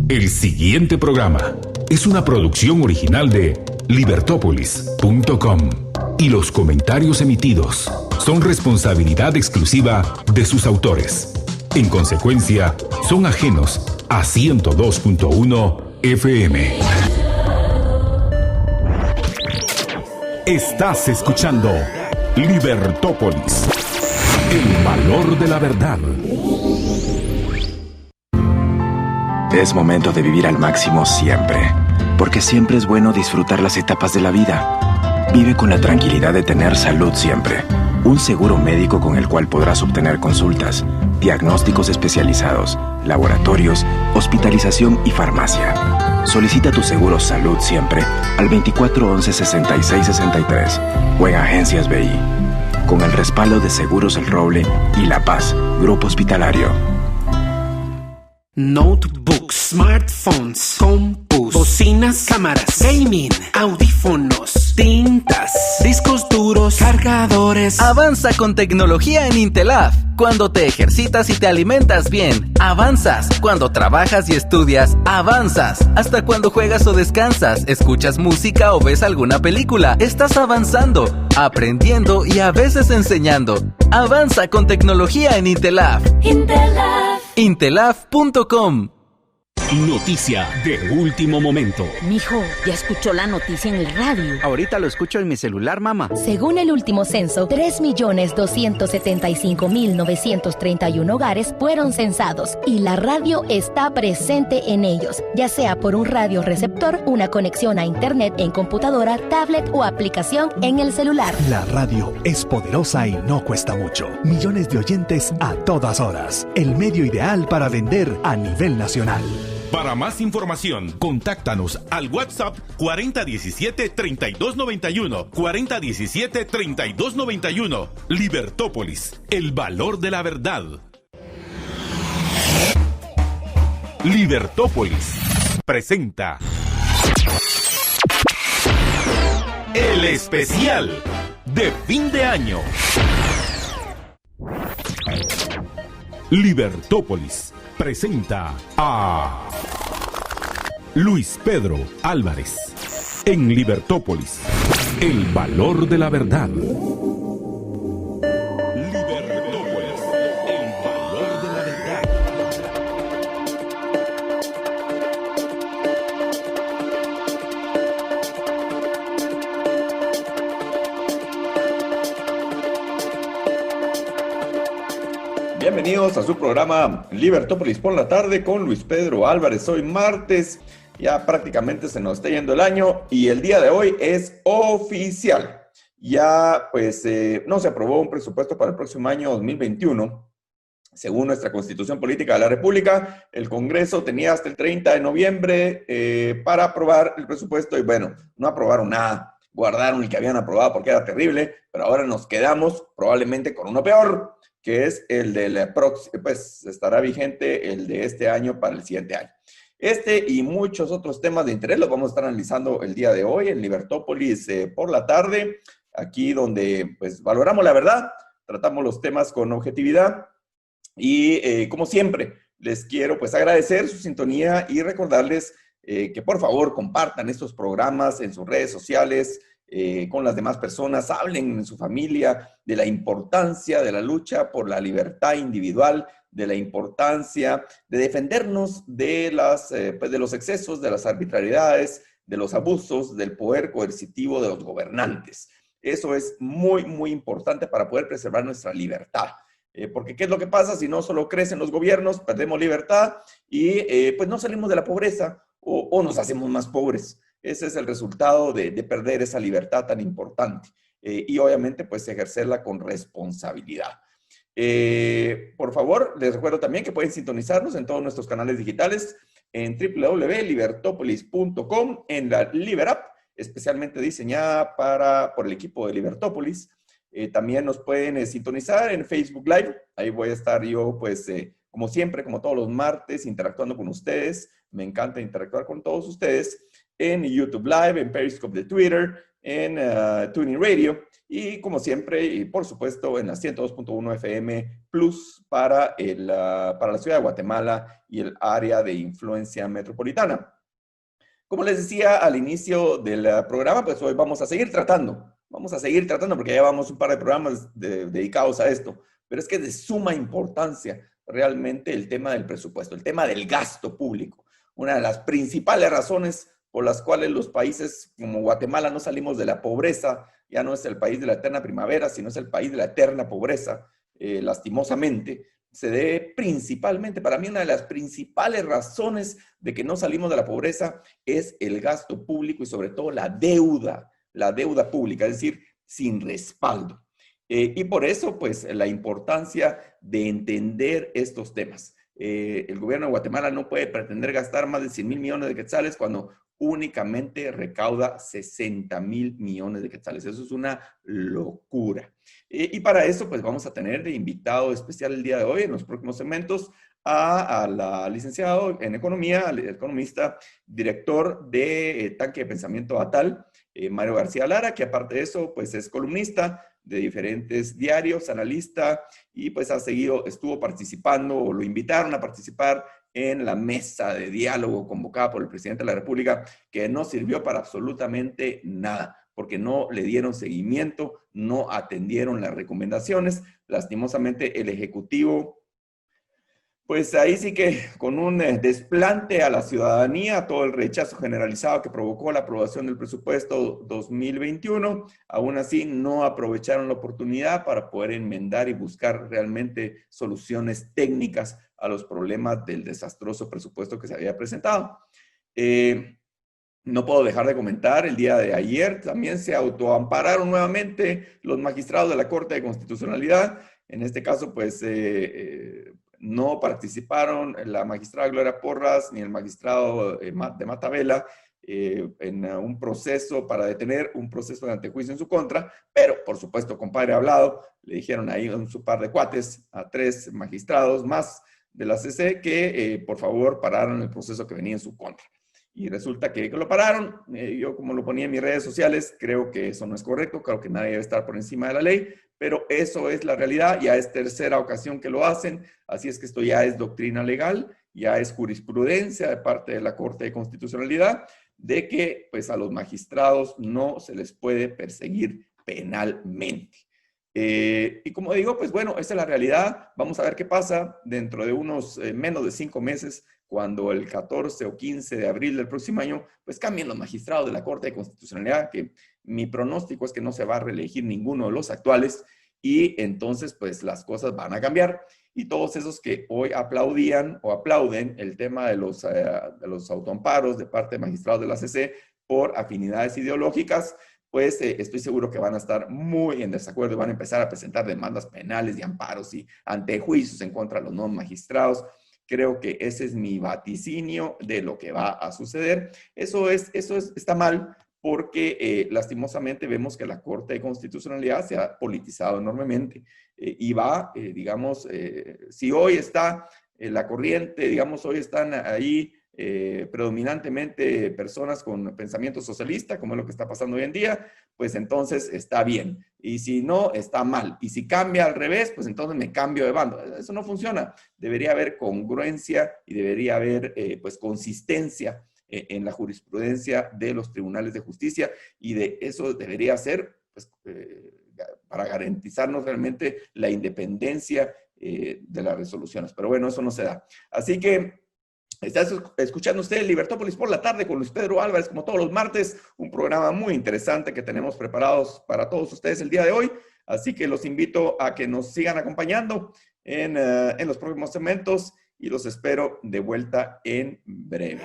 El siguiente programa es una producción original de Libertópolis.com y los comentarios emitidos son responsabilidad exclusiva de sus autores. En consecuencia, son ajenos a 102.1 FM. Estás escuchando Libertópolis, el valor de la verdad. Es momento de vivir al máximo siempre, porque siempre es bueno disfrutar las etapas de la vida. Vive con la tranquilidad de tener salud siempre. Un seguro médico con el cual podrás obtener consultas, diagnósticos especializados, laboratorios, hospitalización y farmacia. Solicita tu seguro Salud Siempre al 2411-6663 o en Agencias BI. Con el respaldo de Seguros El Roble y La Paz, Grupo Hospitalario. Notebooks, smartphones, compus, bocinas, cámaras, gaming, audífonos, tintas, discos duros, cargadores. Avanza con tecnología en Intelaf. Cuando te ejercitas y te alimentas bien, avanzas. Cuando trabajas y estudias, avanzas. Hasta cuando juegas o descansas, escuchas música o ves alguna película, estás avanzando, aprendiendo y a veces enseñando. Avanza con tecnología en Intelaf. Intelaf. Intelaf.com. Noticia de último momento. Mijo, ¿ya escuchó la noticia en el radio? Ahorita lo escucho en mi celular, mamá. Según el último censo, 3.275.931 hogares fueron censados y la radio está presente en ellos, ya sea por un radioreceptor, una conexión a internet en computadora, tablet o aplicación en el celular. La radio es poderosa y no cuesta mucho. Millones de oyentes a todas horas. El medio ideal para vender a nivel nacional. Para más información, contáctanos al WhatsApp 4017-3291. 4017-3291. Libertópolis, el valor de la verdad. Libertópolis presenta el especial de fin de año. Libertópolis presenta a Luis Pedro Álvarez en Libertópolis, el valor de la verdad. Libertópolis, el valor de la verdad. Bienvenidos a su programa Libertópolis por la tarde con Luis Pedro Álvarez. Hoy martes, ya prácticamente se nos está yendo el año y el día de hoy es oficial. Ya pues no se aprobó un presupuesto para el próximo año 2021. Según nuestra Constitución Política de la República, el Congreso tenía hasta el 30 de noviembre para aprobar el presupuesto y bueno, no aprobaron nada. Guardaron el que habían aprobado porque era terrible, pero ahora nos quedamos probablemente con uno peor, que es el de la próxima, pues estará vigente el de este año para el siguiente año. Este y muchos otros temas de interés los vamos a estar analizando el día de hoy en Libertópolis por la tarde, aquí donde pues valoramos la verdad, tratamos los temas con objetividad y como siempre les quiero pues agradecer su sintonía y recordarles que por favor compartan estos programas en sus redes sociales, con las demás personas, hablen en su familia de la importancia de la lucha por la libertad individual, de la importancia de defendernos de los excesos, de las arbitrariedades, de los abusos, del poder coercitivo de los gobernantes. Eso es muy, muy importante para poder preservar nuestra libertad. Porque ¿qué es lo que pasa si no solo crecen los gobiernos, perdemos libertad y pues no salimos de la pobreza o nos hacemos más pobres? Ese es el resultado de perder esa libertad tan importante y obviamente pues ejercerla con responsabilidad. Por favor, les recuerdo también que pueden sintonizarnos en todos nuestros canales digitales en www.libertopolis.com, en la Liber App, especialmente diseñada por el equipo de Libertópolis. También nos pueden sintonizar en Facebook Live. Ahí voy a estar yo pues como siempre, como todos los martes, interactuando con ustedes. Me encanta interactuar con todos ustedes. en YouTube Live, en Periscope de Twitter, en Tuning Radio y como siempre, y por supuesto, en la 102.1 FM Plus para la ciudad de Guatemala y el área de influencia metropolitana. Como les decía al inicio del programa, pues hoy vamos a seguir tratando porque ya llevamos un par de programas dedicados a esto, pero es que es de suma importancia realmente el tema del presupuesto, el tema del gasto público. Una de las principales razones por las cuales los países como Guatemala no salimos de la pobreza, ya no es el país de la eterna primavera, sino es el país de la eterna pobreza, lastimosamente, se debe principalmente, para mí una de las principales razones de que no salimos de la pobreza es el gasto público y sobre todo la deuda pública, es decir, sin respaldo. Y por eso, pues, la importancia de entender estos temas. El gobierno de Guatemala no puede pretender gastar más de 100,000 millones de quetzales cuando únicamente recauda 60,000 millones de quetzales. Eso es una locura. Y para eso, pues, vamos a tener de invitado especial el día de hoy, en los próximos segmentos, a la licenciado en Economía, al economista, director de Tanque de Pensamiento ATAL, Mario García Lara, que aparte de eso, pues, es columnista de diferentes diarios, analista, y pues estuvo participando, o lo invitaron a participar en la mesa de diálogo convocada por el presidente de la República, que no sirvió para absolutamente nada, porque no le dieron seguimiento, no atendieron las recomendaciones. Lastimosamente, el Ejecutivo, pues ahí sí que con un desplante a la ciudadanía, todo el rechazo generalizado que provocó la aprobación del presupuesto 2021, aún así no aprovecharon la oportunidad para poder enmendar y buscar realmente soluciones técnicas a los problemas del desastroso presupuesto que se había presentado. No puedo dejar de comentar, el día de ayer también se autoampararon nuevamente los magistrados de la Corte de Constitucionalidad. En este caso, pues, no participaron la magistrada Gloria Porras ni el magistrado de Matabela en un proceso para detener un proceso de antejuicio en su contra, pero por supuesto, compadre hablado, le dijeron ahí un su par de cuates a 3 magistrados más de la CC que por favor pararan el proceso que venía en su contra. Y resulta que lo pararon. Yo, como lo ponía en mis redes sociales, creo que eso no es correcto, creo que nadie debe estar por encima de la ley, pero eso es la realidad, ya es tercera ocasión que lo hacen, así es que esto ya es doctrina legal, ya es jurisprudencia de parte de la Corte de Constitucionalidad, de que pues a los magistrados no se les puede perseguir penalmente. Y como digo, pues bueno, esa es la realidad. Vamos a ver qué pasa dentro de unos menos de 5 meses, cuando el 14 o 15 de abril del próximo año, pues cambien los magistrados de la Corte de Constitucionalidad, que mi pronóstico es que no se va a reelegir ninguno de los actuales, y entonces pues las cosas van a cambiar. Y todos esos que hoy aplaudían o aplauden el tema de los autoamparos de parte de magistrados de la CC por afinidades ideológicas, pues estoy seguro que van a estar muy en desacuerdo y van a empezar a presentar demandas penales y amparos y antejuicios en contra de los nuevos magistrados. Creo que ese es mi vaticinio de lo que va a suceder. Está mal porque lastimosamente vemos que la Corte de Constitucionalidad se ha politizado enormemente y va, si hoy está la corriente, hoy están ahí predominantemente personas con pensamiento socialista, como es lo que está pasando hoy en día, pues entonces está bien. Y si no, está mal. Y si cambia al revés, pues entonces me cambio de bando. Eso no funciona. Debería haber congruencia y debería haber pues consistencia en la jurisprudencia de los tribunales de justicia, y de eso debería ser pues, para garantizarnos realmente la independencia de las resoluciones. Pero bueno, eso no se da. Así que está escuchando usted Libertópolis por la tarde con Luis Pedro Álvarez, como todos los martes, un programa muy interesante que tenemos preparados para todos ustedes el día de hoy. Así que los invito a que nos sigan acompañando en los próximos segmentos y los espero de vuelta en breve.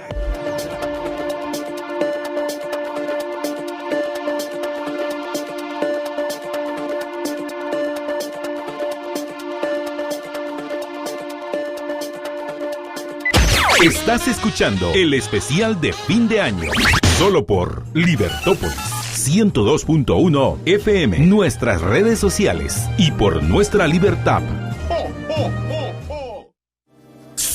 Estás escuchando el especial de fin de año, solo por Libertópolis 102.1 FM, nuestras redes sociales y por nuestra libertad.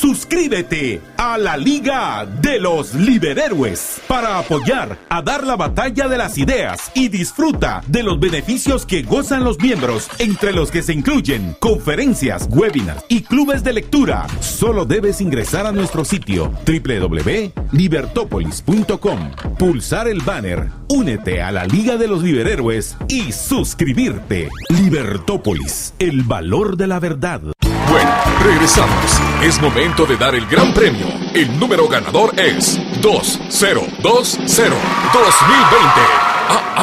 Suscríbete a la Liga de los Liberhéroes para apoyar a dar la batalla de las ideas y disfruta de los beneficios que gozan los miembros, entre los que se incluyen conferencias, webinars y clubes de lectura. Solo debes ingresar a nuestro sitio www.libertopolis.com, pulsar el banner Únete a la Liga de los Liberhéroes y suscribirte. Libertópolis, el valor de la verdad. Bueno, regresamos. Es momento de dar el gran premio. El número ganador es 2020.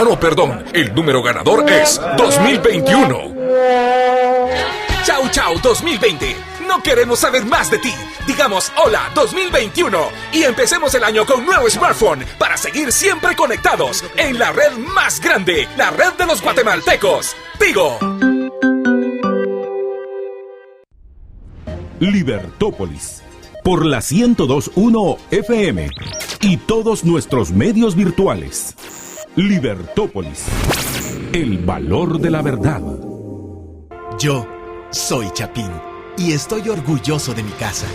No, perdón. El número ganador es 2021. Chau, chau, 2020. No queremos saber más de ti. Digamos hola 2021 y empecemos el año con nuevo smartphone para seguir siempre conectados en la red más grande, la red de los guatemaltecos. Tigo. Libertópolis, por la 102.1 FM y todos nuestros medios virtuales. Libertópolis, el valor de la verdad. Yo soy Chapín y estoy orgulloso de mi casa.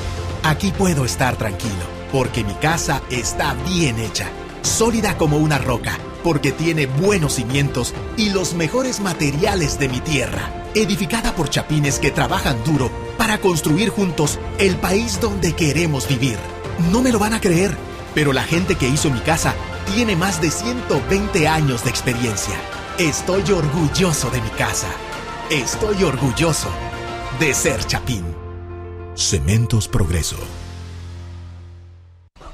Aquí puedo estar tranquilo porque mi casa está bien hecha, sólida como una roca, porque tiene buenos cimientos y los mejores materiales de mi tierra, edificada por chapines que trabajan duro para construir juntos el país donde queremos vivir. No me lo van a creer, pero la gente que hizo mi casa tiene más de 120 años de experiencia. Estoy orgulloso de mi casa. Estoy orgulloso de ser Chapín. Cementos Progreso.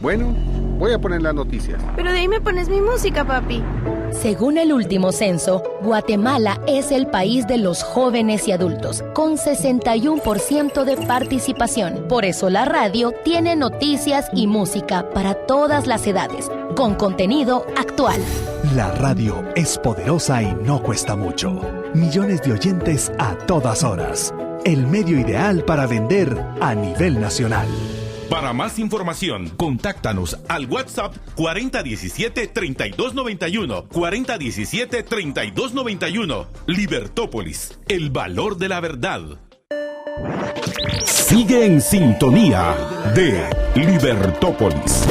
Bueno, voy a poner las noticias. Pero de ahí me pones mi música, papi. Según el último censo, Guatemala es el país de los jóvenes y adultos, con 61% de participación. Por eso la radio tiene noticias y música para todas las edades, con contenido actual. La radio es poderosa y no cuesta mucho. Millones de oyentes a todas horas. El medio ideal para vender a nivel nacional. Para más información, contáctanos al WhatsApp 4017-3291, 4017-3291. Libertópolis, el valor de la verdad. Sigue en sintonía de Libertópolis,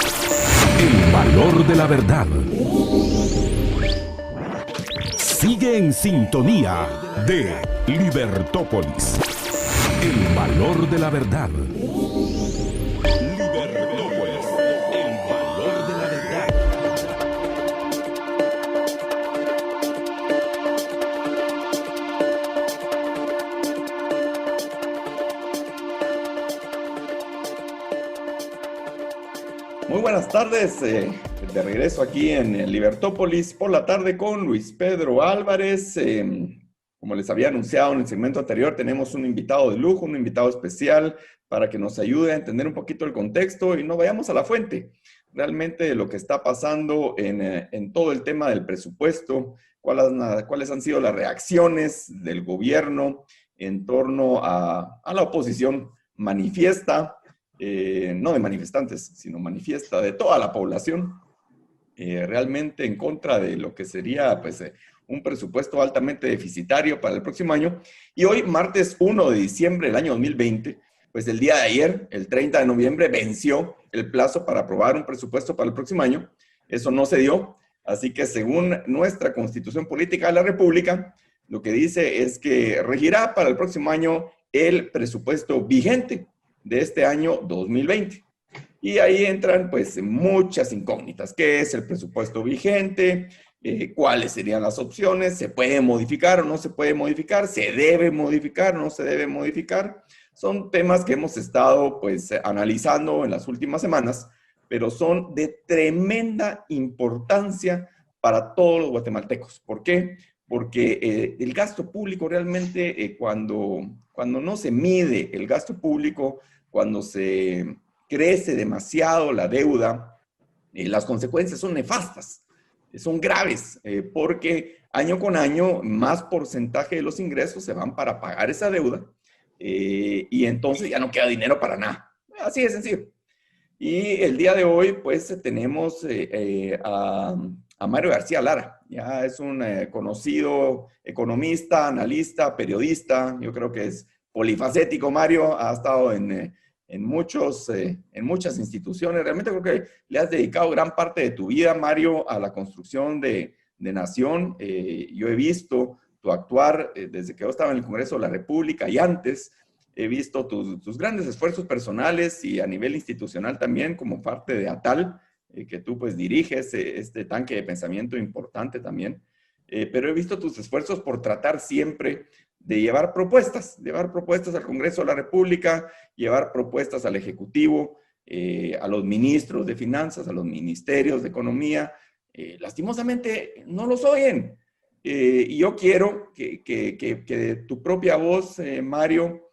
el valor de la verdad. Sigue en sintonía de Libertópolis, el valor de la verdad. Muy buenas tardes, de regreso aquí en Libertópolis por la tarde con Luis Pedro Álvarez. Como les había anunciado en el segmento anterior, tenemos un invitado de lujo, un invitado especial para que nos ayude a entender un poquito el contexto y no vayamos a la fuente. Realmente lo que está pasando en todo el tema del presupuesto, cuáles han sido las reacciones del gobierno en torno a la oposición manifiesta, no de manifestantes, sino manifiesta de toda la población, realmente en contra de lo que sería un presupuesto altamente deficitario para el próximo año. Y hoy, martes 1 de diciembre del año 2020, pues el día de ayer, el 30 de noviembre, venció el plazo para aprobar un presupuesto para el próximo año. Eso no se dio, así que según nuestra Constitución Política de la República, lo que dice es que regirá para el próximo año el presupuesto vigente de este año 2020. Y ahí entran pues muchas incógnitas. ¿Qué es el presupuesto vigente? ¿Cuáles serían las opciones? ¿Se puede modificar o no se puede modificar? ¿Se debe modificar o no se debe modificar? Son temas que hemos estado pues analizando en las últimas semanas, pero son de tremenda importancia para todos los guatemaltecos. ¿Por qué? Porque el gasto público realmente cuando no se mide el gasto público, cuando se crece demasiado la deuda, las consecuencias son nefastas, son graves, porque año con año más porcentaje de los ingresos se van para pagar esa deuda y entonces ya no queda dinero para nada. Así de sencillo. Y el día de hoy pues tenemos a Mario García Lara. Ya es un conocido economista, analista, periodista. Yo creo que es polifacético Mario. Ha estado en en muchas instituciones. Realmente creo que le has dedicado gran parte de tu vida, Mario, a la construcción de nación. Yo he visto tu actuar desde que yo estaba en el Congreso de la República y antes. He visto tus grandes esfuerzos personales y a nivel institucional también como parte de ATAL, que tú pues diriges este tanque de pensamiento importante también. Pero he visto tus esfuerzos por tratar siempre de llevar propuestas al Congreso de la República, llevar propuestas al Ejecutivo, a los ministros de Finanzas, a los ministerios de Economía. Lastimosamente no los oyen. Y yo quiero que de tu propia voz, Mario,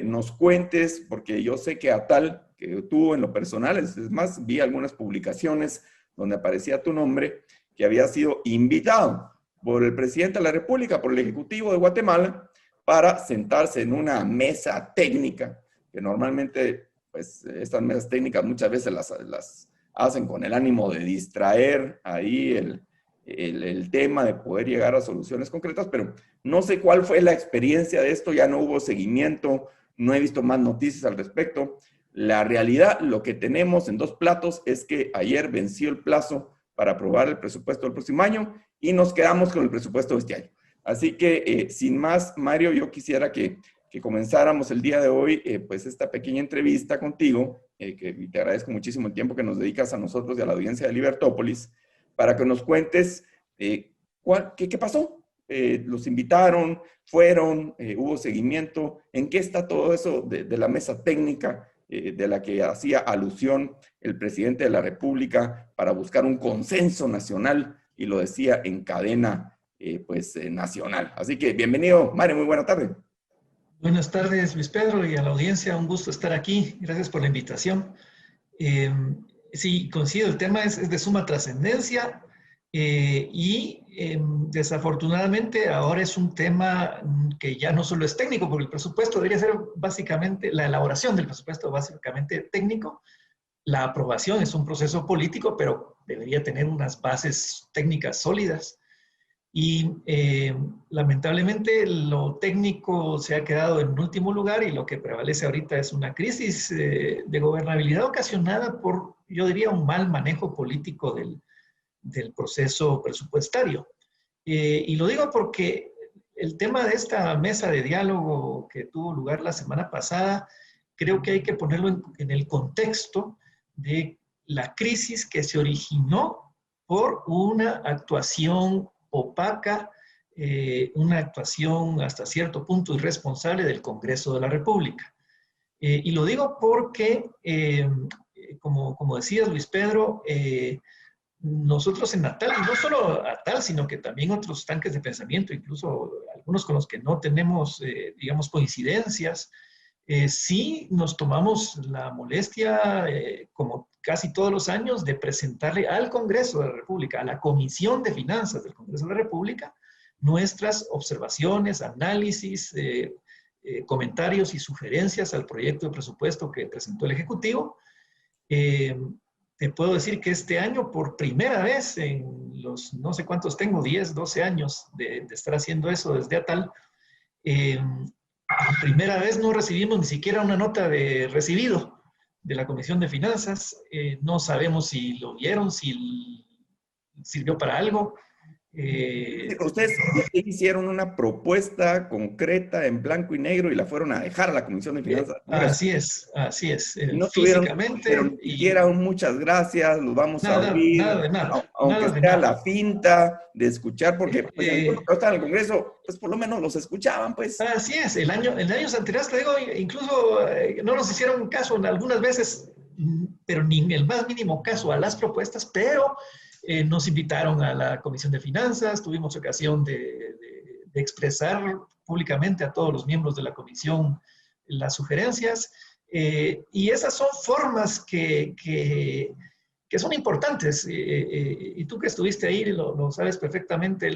nos cuentes, porque yo sé que ATAL, que tú en lo personal, es más, vi algunas publicaciones donde aparecía tu nombre, que había sido invitado por el presidente de la República, por el Ejecutivo de Guatemala, para sentarse en una mesa técnica, que normalmente, pues, estas mesas técnicas muchas veces las hacen con el ánimo de distraer ahí el tema, de poder llegar a soluciones concretas, pero no sé cuál fue la experiencia de esto, ya no hubo seguimiento, no he visto más noticias al respecto. La realidad, lo que tenemos en dos platos es que ayer venció el plazo para aprobar el presupuesto del próximo año y nos quedamos con el presupuesto de este año. Así que, sin más, Mario, yo quisiera que comenzáramos el día de hoy, pues esta pequeña entrevista contigo, que te agradezco muchísimo el tiempo que nos dedicas a nosotros y a la audiencia de Libertópolis, para que nos cuentes qué pasó. Los invitaron, fueron, hubo seguimiento. ¿En qué está todo eso de la mesa técnica de la que hacía alusión el presidente de la República para buscar un consenso nacional, y lo decía en cadena nacional? Así que bienvenido, Mario, muy buena tarde. Buenas tardes, Luis Pedro, y a la audiencia, un gusto estar aquí. Gracias por la invitación. Sí, coincido, el tema es de suma trascendencia desafortunadamente ahora es un tema que ya no solo es técnico, porque el presupuesto debería ser básicamente, la elaboración del presupuesto básicamente técnico. La aprobación es un proceso político, pero debería tener unas bases técnicas sólidas. Y lamentablemente lo técnico se ha quedado en último lugar y lo que prevalece ahorita es una crisis de gobernabilidad ocasionada por, yo diría, un mal manejo político del proceso presupuestario. Y lo digo porque el tema de esta mesa de diálogo que tuvo lugar la semana pasada, creo que hay que ponerlo en el contexto de la crisis que se originó por una actuación opaca, una actuación hasta cierto punto irresponsable del Congreso de la República. Y lo digo porque, como decías, Luis Pedro, nosotros en ATAL, y no solo ATAL, sino que también otros tanques de pensamiento, incluso algunos con los que no tenemos, digamos, coincidencias, sí nos tomamos la molestia, como casi todos los años, de presentarle al Congreso de la República, a la Comisión de Finanzas del Congreso de la República, nuestras observaciones, análisis, comentarios y sugerencias al proyecto de presupuesto que presentó el Ejecutivo. Te puedo decir que este año, por primera vez en los no sé cuántos tengo, 10, 12 años de estar haciendo eso desde ATAL, por primera vez no recibimos ni siquiera una nota de recibido de la Comisión de Finanzas. No sabemos si lo vieron, si sirvió para algo. Ustedes hicieron una propuesta concreta en blanco y negro y la fueron a dejar a la Comisión de Finanzas. Así es. No físicamente. Pero ni siquiera muchas gracias, los vamos a oír. Nada. Aunque sea la finta de escuchar, porque pues, cuando estaban en el Congreso, pues por lo menos los escuchaban, pues. Así es, en años anteriores, te digo, incluso no nos hicieron caso algunas veces, pero ni el más mínimo caso a las propuestas, pero nos invitaron a la Comisión de Finanzas, tuvimos ocasión de expresar públicamente a todos los miembros de la comisión las sugerencias, y esas son formas que son importantes, y tú que estuviste ahí lo sabes perfectamente,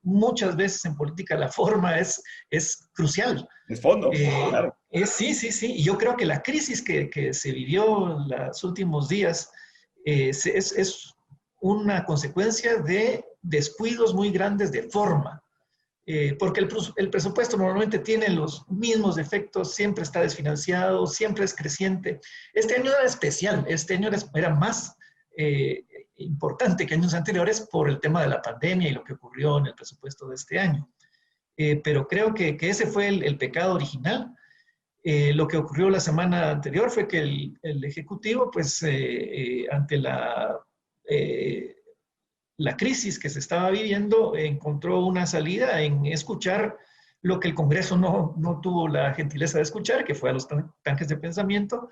muchas veces en política la forma es crucial. Es fondo, claro. Sí, y yo creo que la crisis que se vivió en los últimos días es una consecuencia de descuidos muy grandes de forma. porque el presupuesto normalmente tiene los mismos defectos, siempre está desfinanciado, siempre es creciente. Este año era especial, este año era más importante que años anteriores por el tema de la pandemia y lo que ocurrió en el presupuesto de este año. Pero creo que ese fue el pecado original. Lo que ocurrió la semana anterior fue que el Ejecutivo, pues, ante la crisis que se estaba viviendo, encontró una salida en escuchar lo que el Congreso no tuvo la gentileza de escuchar, que fue a los tanques de pensamiento,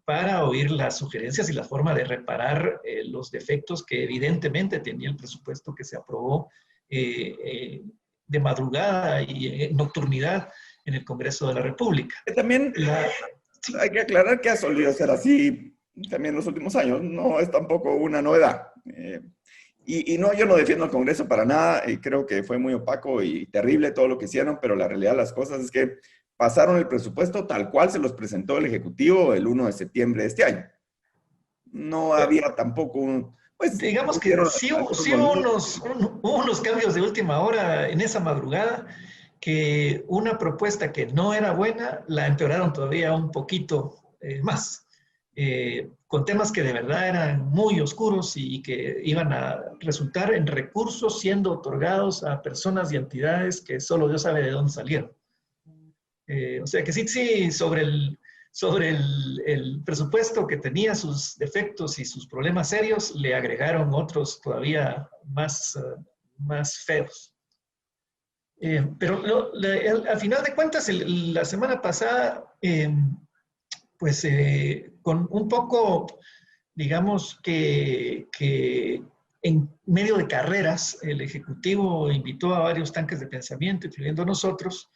para oír las sugerencias y la forma de reparar los defectos que evidentemente tenía el presupuesto que se aprobó de madrugada y nocturnidad en el Congreso de la República. También hay que aclarar que ha solido ser así también en los últimos años, no es tampoco una novedad. Y no, yo no defiendo al Congreso para nada, y creo que fue muy opaco y terrible todo lo que hicieron, pero la realidad de las cosas es que pasaron el presupuesto tal cual se los presentó el Ejecutivo el 1 de septiembre de este año. No había tampoco pues digamos que sí hubo unos cambios de última hora en esa madrugada, que una propuesta que no era buena la empeoraron todavía un poquito más, con temas que de verdad eran muy oscuros y que iban a resultar en recursos siendo otorgados a personas y entidades que solo Dios sabe de dónde salieron. O sea que sí, sobre el presupuesto que tenía sus defectos y sus problemas serios, le agregaron otros todavía más feos. Pero al final de cuentas, la semana pasada, pues con un poco, digamos que en medio de carreras, el Ejecutivo invitó a varios tanques de pensamiento, incluyendo a nosotros.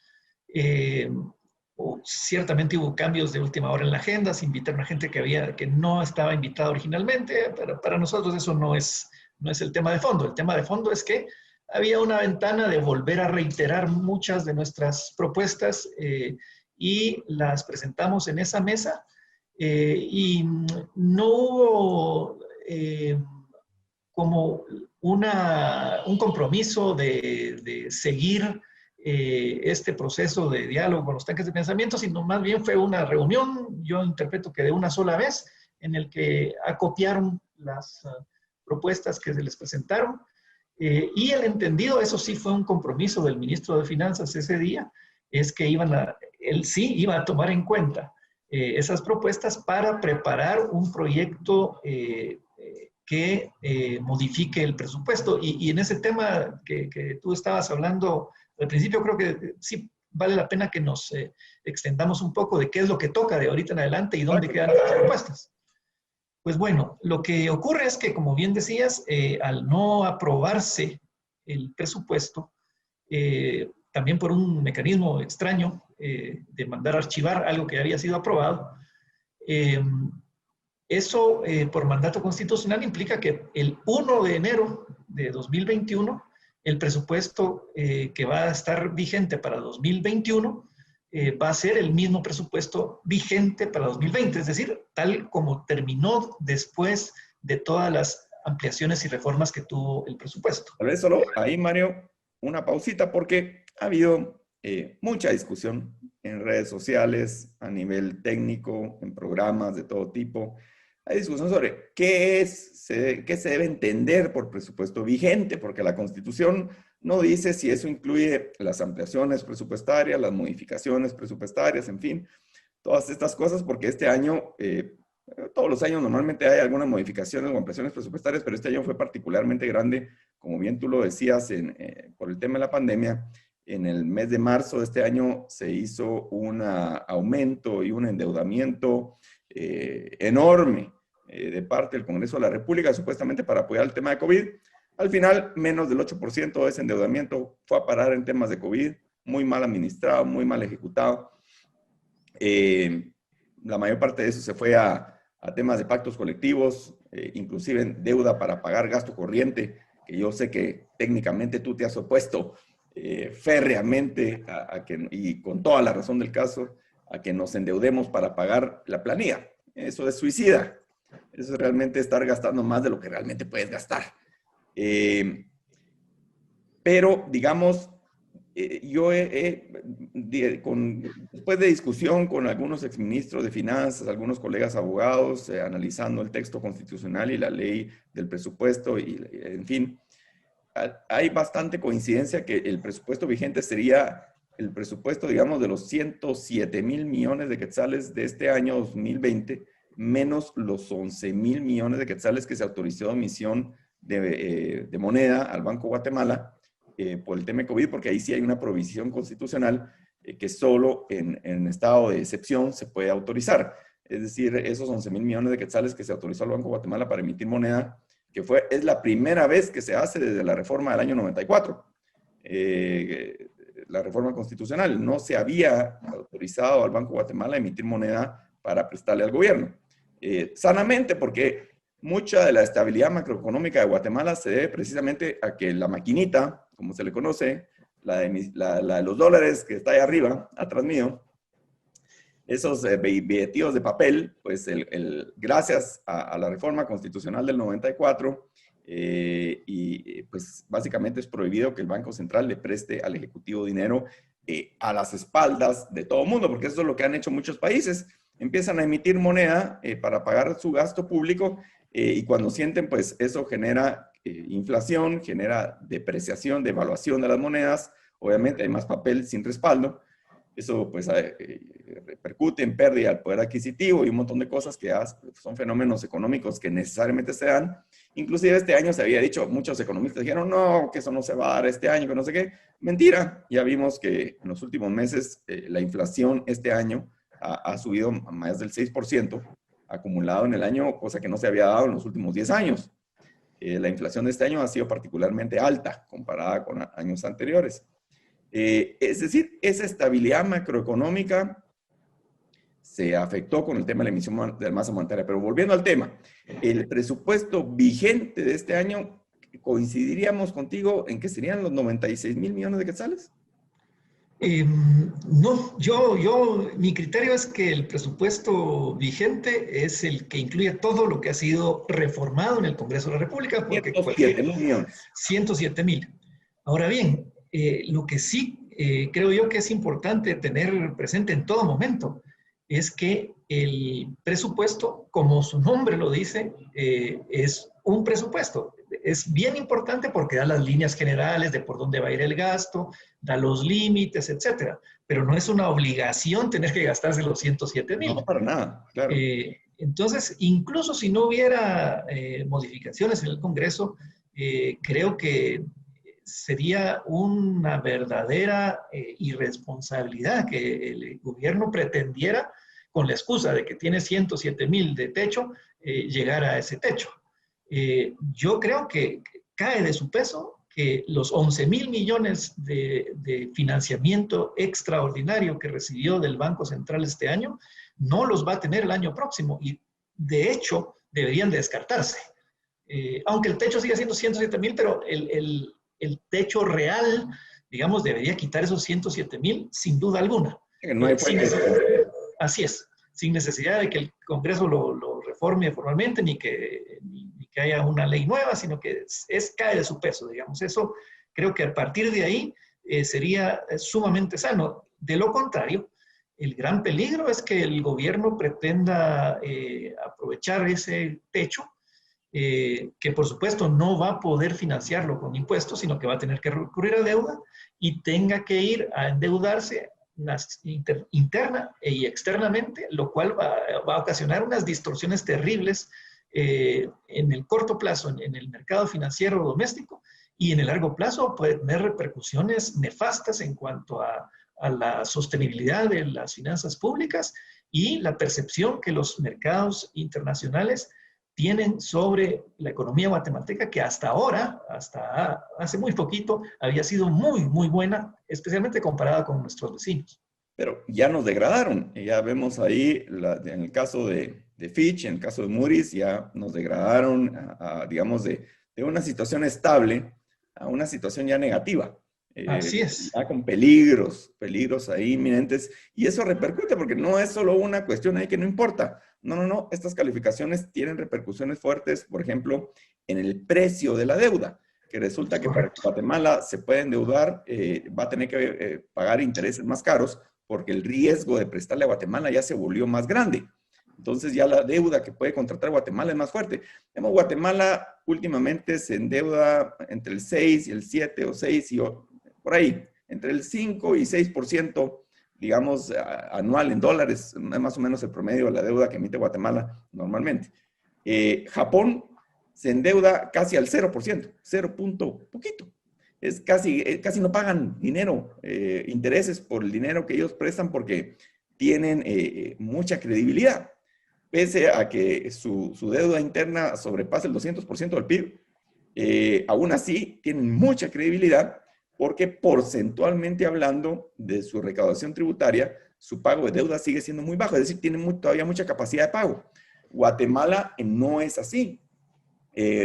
Ciertamente hubo cambios de última hora en la agenda, se invitaron a gente que no estaba invitada originalmente, pero para nosotros eso no es el tema de fondo. El tema de fondo es que había una ventana de volver a reiterar muchas de nuestras propuestas y las presentamos en esa mesa y no hubo como un compromiso de seguir este proceso de diálogo con los tanques de pensamiento, sino más bien fue una reunión, yo interpreto que de una sola vez, en el que acopiaron las propuestas que se les presentaron. Y el entendido, eso sí fue un compromiso del ministro de Finanzas ese día, es que él sí iba a tomar en cuenta esas propuestas para preparar un proyecto que modifique el presupuesto. Y en ese tema que tú estabas hablando al principio, creo que sí vale la pena que nos extendamos un poco de qué es lo que toca de ahorita en adelante y dónde quedan las propuestas. Pues bueno, lo que ocurre es que, como bien decías, al no aprobarse el presupuesto, también por un mecanismo extraño de mandar a archivar algo que había sido aprobado, eso por mandato constitucional implica que el 1 de enero de 2021, el presupuesto que va a estar vigente para 2021 va a ser el mismo presupuesto vigente para 2020, es decir, tal como terminó después de todas las ampliaciones y reformas que tuvo el presupuesto. Tal vez solo ahí, Mario, una pausita, porque ha habido mucha discusión en redes sociales, a nivel técnico, en programas de todo tipo. Hay discusión sobre qué se debe entender por presupuesto vigente, porque la Constitución no dice si eso incluye las ampliaciones presupuestarias, las modificaciones presupuestarias, en fin, todas estas cosas, porque este año, todos los años normalmente hay algunas modificaciones o ampliaciones presupuestarias, pero este año fue particularmente grande, como bien tú lo decías, por el tema de la pandemia. En el mes de marzo de este año se hizo un aumento y un endeudamiento enorme de parte del Congreso de la República, supuestamente para apoyar el tema de COVID. Al final, menos del 8% de ese endeudamiento fue a parar en temas de COVID, muy mal administrado, muy mal ejecutado. La mayor parte de eso se fue a temas de pactos colectivos, inclusive en deuda para pagar gasto corriente, que yo sé que técnicamente tú te has opuesto férreamente y con toda la razón del caso, a que nos endeudemos para pagar la planilla. Eso es suicida. Eso es realmente estar gastando más de lo que realmente puedes gastar. Pero pero digamos, yo después de discusión con algunos exministros de finanzas, algunos colegas abogados, analizando el texto constitucional y la ley del presupuesto, y en fin, hay bastante coincidencia que el presupuesto vigente sería el presupuesto, digamos, de los 107,000 millones de quetzales de este año 2020, menos los 11,000 millones de quetzales que se autorizó emisión de moneda al Banco Guatemala por el tema de COVID, porque ahí sí hay una provisión constitucional que solo en estado de excepción se puede autorizar. Es decir, esos 11,000 millones de quetzales que se autorizó al Banco Guatemala para emitir moneda, que es la primera vez que se hace desde la reforma del año 94. La reforma constitucional. No se había autorizado al Banco Guatemala a emitir moneda para prestarle al gobierno. Sanamente, porque mucha de la estabilidad macroeconómica de Guatemala se debe precisamente a que la maquinita, como se le conoce, la de los dólares que está ahí arriba, atrás mío, esos billetíos de papel, pues gracias a la reforma constitucional del 94, y pues básicamente es prohibido que el Banco Central le preste al Ejecutivo dinero a las espaldas de todo el mundo, porque eso es lo que han hecho muchos países. Empiezan a emitir moneda para pagar su gasto público y cuando sienten, pues eso genera inflación, genera depreciación, devaluación de las monedas. Obviamente hay más papel sin respaldo. Eso pues repercute en pérdida del poder adquisitivo y un montón de cosas que son fenómenos económicos que necesariamente se dan. Inclusive este año se había dicho, muchos economistas dijeron, no, que eso no se va a dar este año, que no sé qué. Mentira, ya vimos que en los últimos meses la inflación este año ha subido a más del 6% acumulado en el año, cosa que no se había dado en los últimos 10 años. La inflación de este año ha sido particularmente alta comparada con años anteriores. Es decir, esa estabilidad macroeconómica se afectó con el tema de la emisión de la masa monetaria. Pero volviendo al tema, el presupuesto vigente de este año, ¿coincidiríamos contigo en que serían los 96,000 millones de quetzales? No, mi criterio es que el presupuesto vigente es el que incluye todo lo que ha sido reformado en el Congreso de la República. 107,000 millones. 107,000. Ahora bien, lo que sí creo yo que es importante tener presente en todo momento es que el presupuesto, como su nombre lo dice, es un presupuesto. Es bien importante porque da las líneas generales de por dónde va a ir el gasto, da los límites, etcétera. Pero no es una obligación tener que gastarse los 107,000. No, para nada, claro. Entonces, incluso si no hubiera modificaciones en el Congreso, creo que sería una verdadera irresponsabilidad que el gobierno pretendiera, con la excusa de que tiene 107,000 de techo, llegar a ese techo. Yo creo que cae de su peso que los 11,000 millones de financiamiento extraordinario que recibió del Banco Central este año no los va a tener el año próximo y de hecho deberían descartarse. Aunque el techo siga siendo 107,000, pero el techo real, digamos, debería quitar esos 107,000 sin duda alguna. No hay así es, sin necesidad de que el Congreso lo reforme formalmente ni que haya una ley nueva, sino que cae de su peso, digamos. Eso creo que a partir de ahí sería sumamente sano. De lo contrario, el gran peligro es que el gobierno pretenda aprovechar ese techo, que por supuesto no va a poder financiarlo con impuestos, sino que va a tener que recurrir a deuda y tenga que ir a endeudarse interna y externamente, lo cual va a ocasionar unas distorsiones terribles en el corto plazo en el mercado financiero doméstico y en el largo plazo puede tener repercusiones nefastas en cuanto a la sostenibilidad de las finanzas públicas y la percepción que los mercados internacionales tienen sobre la economía guatemalteca, que hasta ahora, hasta hace muy poquito, había sido muy, muy buena, especialmente comparada con nuestros vecinos. Pero ya nos degradaron. Ya vemos ahí, en el caso de Fitch, en el caso de Moody's, ya nos degradaron, digamos, de una situación estable a una situación ya negativa. Así es. Ya con peligros ahí inminentes. Y eso repercute porque no es solo una cuestión ahí que no importa. No. Estas calificaciones tienen repercusiones fuertes, por ejemplo, en el precio de la deuda. que resulta que para que Guatemala se pueda endeudar, va a tener que pagar intereses más caros porque el riesgo de prestarle a Guatemala ya se volvió más grande. Entonces ya la deuda que puede contratar Guatemala es más fuerte. Guatemala últimamente se endeuda entre el 6 y el 7 o 6 y por ahí, entre el 5 y 6%, digamos, anual en dólares, más o menos el promedio de la deuda que emite Guatemala normalmente. Japón se endeuda casi al 0%, 0 punto poquito. Es casi no pagan dinero, intereses por el dinero que ellos prestan porque tienen mucha credibilidad. Pese a que su deuda interna sobrepasa el 200% del PIB, aún así tienen mucha credibilidad porque porcentualmente hablando de su recaudación tributaria, su pago de deuda sigue siendo muy bajo, es decir, tienen todavía mucha capacidad de pago. Guatemala no es así.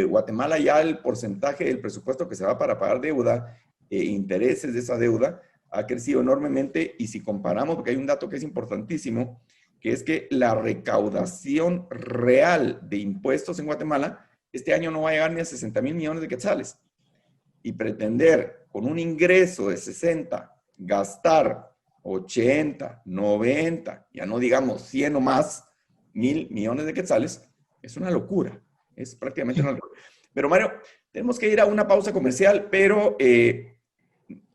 Guatemala ya el porcentaje del presupuesto que se va para pagar deuda, intereses de esa deuda, ha crecido enormemente y si comparamos, porque hay un dato que es importantísimo, que es que la recaudación real de impuestos en Guatemala este año no va a llegar ni a 60,000 millones de quetzales. Y pretender con un ingreso de 60, gastar 80, 90, ya no digamos 100 o más, 1,000 millones de quetzales, es una locura. Es prácticamente una locura. Pero Mario, tenemos que ir a una pausa comercial, pero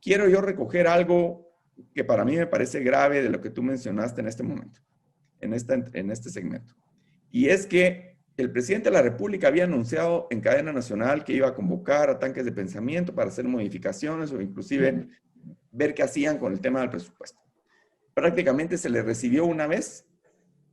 quiero yo recoger algo que para mí me parece grave de lo que tú mencionaste en este momento, en este segmento. Y es que el presidente de la República había anunciado en cadena nacional que iba a convocar a tanques de pensamiento para hacer modificaciones o inclusive ver qué hacían con el tema del presupuesto. Prácticamente se le recibió una vez,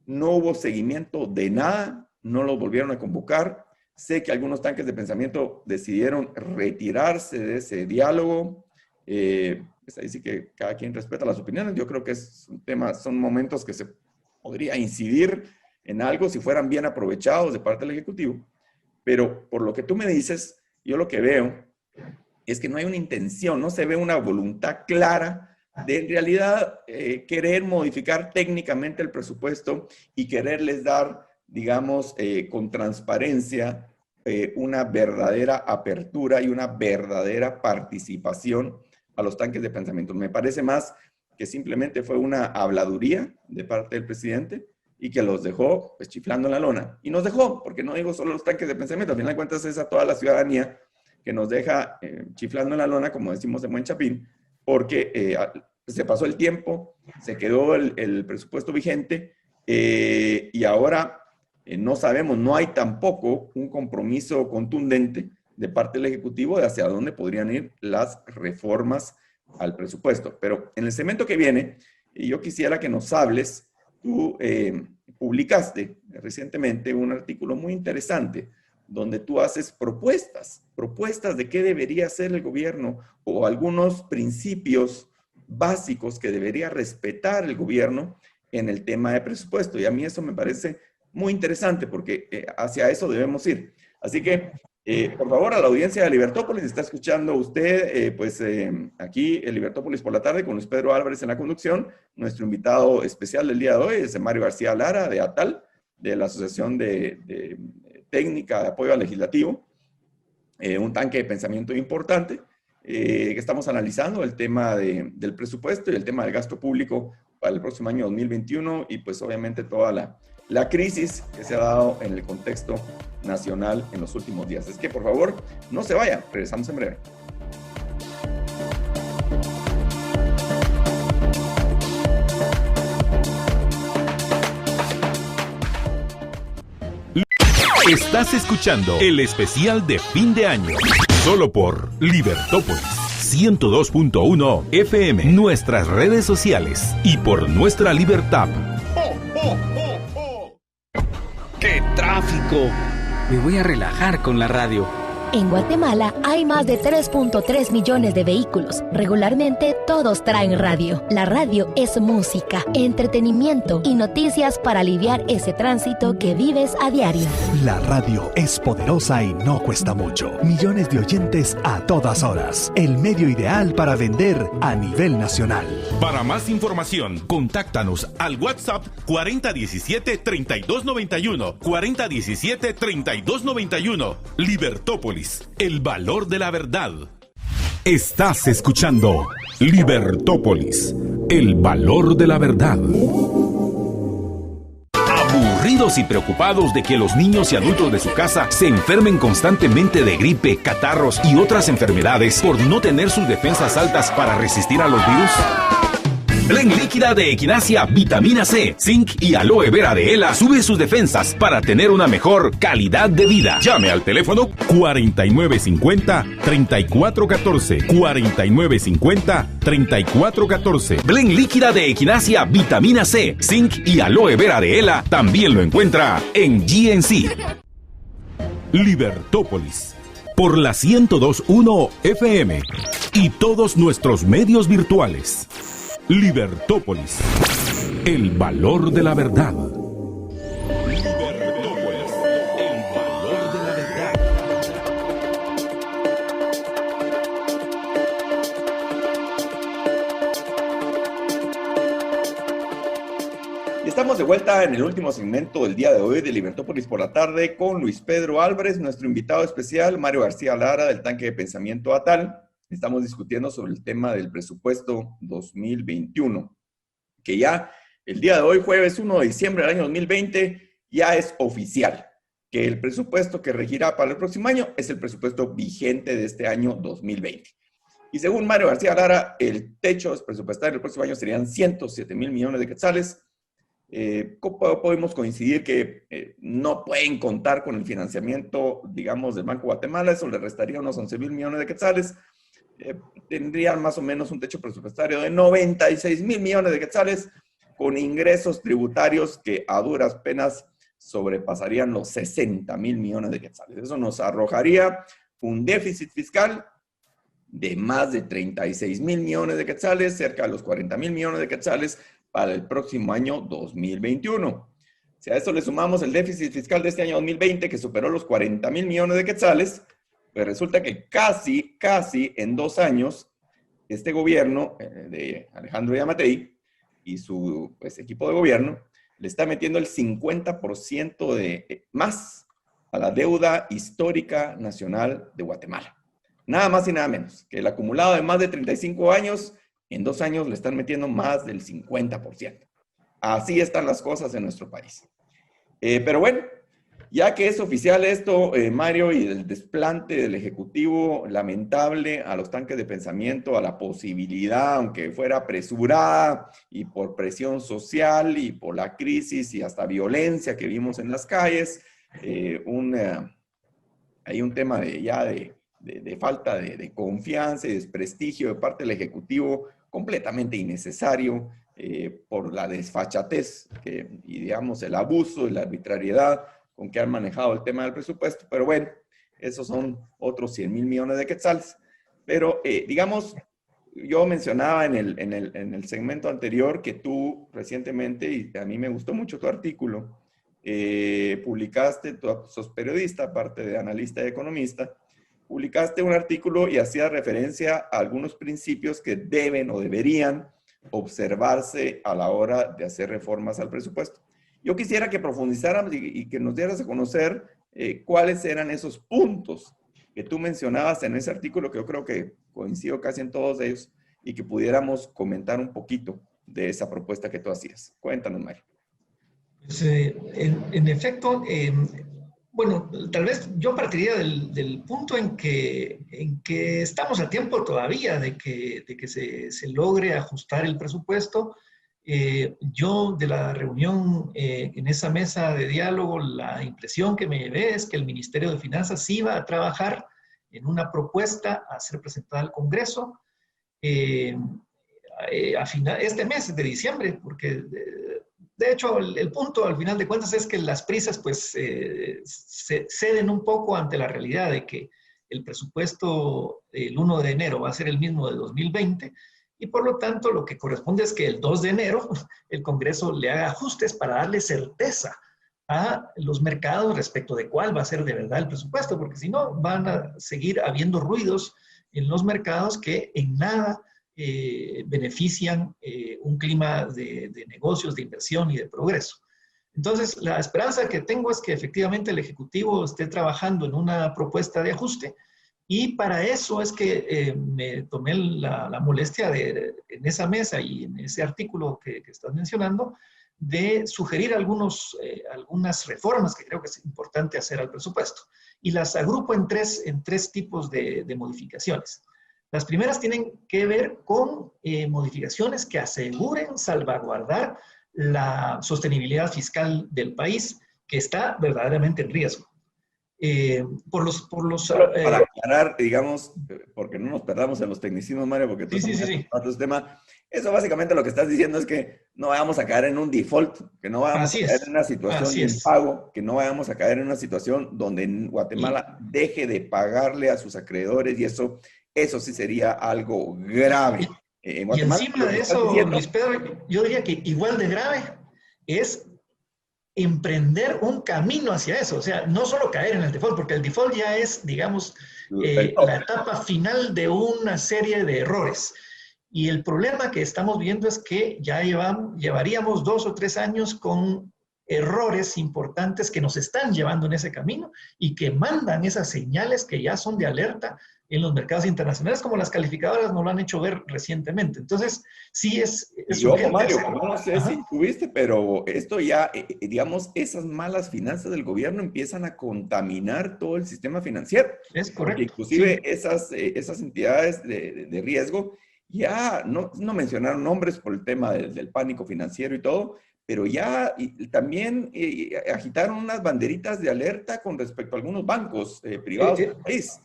no hubo seguimiento de nada, no los volvieron a convocar. Sé que algunos tanques de pensamiento decidieron retirarse de ese diálogo. Pues ahí sí que cada quien respeta las opiniones. Yo creo que es un tema, son momentos que se podría incidir en algo si fueran bien aprovechados de parte del Ejecutivo. Pero por lo que tú me dices, yo lo que veo es que no hay una intención, no se ve una voluntad clara de en realidad querer modificar técnicamente el presupuesto y quererles dar, digamos, con transparencia, una verdadera apertura y una verdadera participación a los tanques de pensamiento. Me parece más que simplemente fue una habladuría de parte del presidente y que los dejó pues, chiflando en la lona. Y nos dejó, porque no digo solo los tanques de pensamiento, al final de cuentas es a toda la ciudadanía que nos deja chiflando en la lona, como decimos en buen chapín, porque se pasó el tiempo, se quedó el presupuesto vigente y ahora no sabemos, no hay tampoco un compromiso contundente de parte del Ejecutivo de hacia dónde podrían ir las reformas al presupuesto. Pero en el segmento que viene, yo quisiera que nos hables, tú publicaste recientemente un artículo muy interesante donde tú haces propuestas de qué debería hacer el gobierno o algunos principios básicos que debería respetar el gobierno en el tema de presupuesto. Y a mí eso me parece muy interesante porque hacia eso debemos ir. Así que, por favor, a la audiencia de Libertópolis, está escuchando usted, aquí en Libertópolis por la tarde con Luis Pedro Álvarez en la conducción. Nuestro invitado especial del día de hoy es Mario García Lara, de ATAL, de la Asociación de Técnica de Apoyo al Legislativo. Un tanque de pensamiento importante, que estamos analizando el tema del presupuesto y el tema del gasto público para el próximo año 2021 y pues obviamente toda la crisis que se ha dado en el contexto nacional en los últimos días. Es que por favor, no se vaya, regresamos en breve. Estás escuchando el especial de fin de año, solo por Libertópolis 102.1 FM, nuestras redes sociales y por nuestra libertad. ¡Qué tráfico! Me voy a relajar con la radio. En Guatemala hay más de 3.3 millones de vehículos. Regularmente todos traen radio. La radio es música, entretenimiento y noticias para aliviar ese tránsito que vives a diario. La radio es poderosa y no cuesta mucho. Millones de oyentes a todas horas. El medio ideal para vender a nivel nacional. Para más información, contáctanos al WhatsApp 4017-3291. 4017-3291. Libertópolis. Libertópolis, el valor de la verdad. Estás escuchando Libertópolis, el valor de la verdad. Aburridos y preocupados de que los niños y adultos de su casa se enfermen constantemente de gripe, catarros y otras enfermedades por no tener sus defensas altas para resistir a los virus. Blend líquida de Equinacia, vitamina C, zinc y aloe vera de Ela sube sus defensas para tener una mejor calidad de vida. Llame al teléfono 4950-3414. 4950-3414. Blend líquida de Equinacia, vitamina C, zinc y aloe vera de Ela también lo encuentra en GNC. Libertópolis, por la 102.1 FM y todos nuestros medios virtuales. Libertópolis, el valor de la verdad. Libertópolis, el valor de la verdad. Y estamos de vuelta en el último segmento del día de hoy de Libertópolis por la tarde con Luis Pedro Álvarez, nuestro invitado especial, Mario García Lara, del Tanque de Pensamiento ATAL. Estamos discutiendo sobre el tema del presupuesto 2021, que ya el día de hoy, jueves 1 de diciembre del año 2020, ya es oficial, que el presupuesto que regirá para el próximo año es el presupuesto vigente de este año 2020. Y según Mario García Lara, el techo presupuestario del próximo año serían 107,000 millones de quetzales. Podemos coincidir que no pueden contar con el financiamiento, digamos, del Banco de Guatemala. Eso le restaría unos 11,000 millones de quetzales. Tendrían más o menos un techo presupuestario de 96,000 millones de quetzales, con ingresos tributarios que a duras penas sobrepasarían los 60,000 millones de quetzales. Eso nos arrojaría un déficit fiscal de más de 36,000 millones de quetzales, cerca de los 40,000 millones de quetzales para el próximo año 2021. Si a eso le sumamos el déficit fiscal de este año 2020, que superó los 40,000 millones de quetzales, pues resulta que casi en 2 años, este gobierno de Alejandro Yamatei y su equipo de gobierno le está metiendo el 50% más a la deuda histórica nacional de Guatemala. Nada más y nada menos que el acumulado de más de 35 años, en 2 años le están metiendo más del 50%. Así están las cosas en nuestro país. Pero bueno, ya que es oficial esto, Mario, y el desplante del Ejecutivo lamentable a los tanques de pensamiento, a la posibilidad, aunque fuera apresurada y por presión social y por la crisis y hasta violencia que vimos en las calles, hay un tema de falta de confianza y desprestigio de parte del Ejecutivo completamente innecesario por la desfachatez y, digamos, el abuso y la arbitrariedad con que han manejado el tema del presupuesto. Pero bueno, esos son otros 100,000 millones de quetzales. Pero, digamos, yo mencionaba en el segmento anterior que tú recientemente, y a mí me gustó mucho tu artículo, publicaste, tú sos periodista, aparte de analista y economista, publicaste un artículo y hacías referencia a algunos principios que deben o deberían observarse a la hora de hacer reformas al presupuesto. Yo quisiera que profundizáramos y que nos dieras a conocer cuáles eran esos puntos que tú mencionabas en ese artículo, que yo creo que coincido casi en todos ellos, y que pudiéramos comentar un poquito de esa propuesta que tú hacías. Cuéntanos, Mario. Pues, en efecto, bueno, tal vez yo partiría del punto en que estamos a tiempo todavía de que se logre ajustar el presupuesto. Yo de la reunión en esa mesa de diálogo, la impresión que me llevé es que el Ministerio de Finanzas iba a trabajar en una propuesta a ser presentada al Congreso este mes de diciembre, porque de hecho el punto al final de cuentas es que las prisas pues se ceden un poco ante la realidad de que el presupuesto el 1 de enero va a ser el mismo de 2020. Y por lo tanto, lo que corresponde es que el 2 de enero el Congreso le haga ajustes para darle certeza a los mercados respecto de cuál va a ser de verdad el presupuesto, porque si no, van a seguir habiendo ruidos en los mercados que en nada benefician un clima de negocios, de inversión y de progreso. Entonces, la esperanza que tengo es que efectivamente el Ejecutivo esté trabajando en una propuesta de ajuste, y para eso es que me tomé la molestia en esa mesa y en ese artículo que estás mencionando, de sugerir algunas reformas que creo que es importante hacer al presupuesto. Y las agrupo en tres tipos de modificaciones. Las primeras tienen que ver con modificaciones que aseguren salvaguardar la sostenibilidad fiscal del país, que está verdaderamente en riesgo. Para aclarar, digamos, porque no nos perdamos en los tecnicismos, Mario, porque tú sí. Otro tema. Eso básicamente lo que estás diciendo es que no vayamos a caer en un default, que no vayamos a caer en una situación de impago, que no vayamos a caer en una situación donde Guatemala deje de pagarle a sus acreedores, y eso sí sería algo grave. En Guatemala, y encima de eso, Luis Pedro, yo diría que igual de grave es emprender un camino hacia eso. O sea, no solo caer en el default, porque el default ya es, digamos, la etapa final de una serie de errores. Y el problema que estamos viendo es que ya llevaríamos 2 o 3 años con errores importantes que nos están llevando en ese camino y que mandan esas señales que ya son de alerta en los mercados internacionales, como las calificadoras nos lo han hecho ver recientemente. Entonces, sí es yo, Mario, no sé si tuviste, pero esto ya, digamos, esas malas finanzas del gobierno empiezan a contaminar todo el sistema financiero. Es correcto. Porque inclusive esas entidades de riesgo ya no mencionaron nombres por el tema del pánico financiero y todo, pero ya también agitaron unas banderitas de alerta con respecto a algunos bancos privados del país.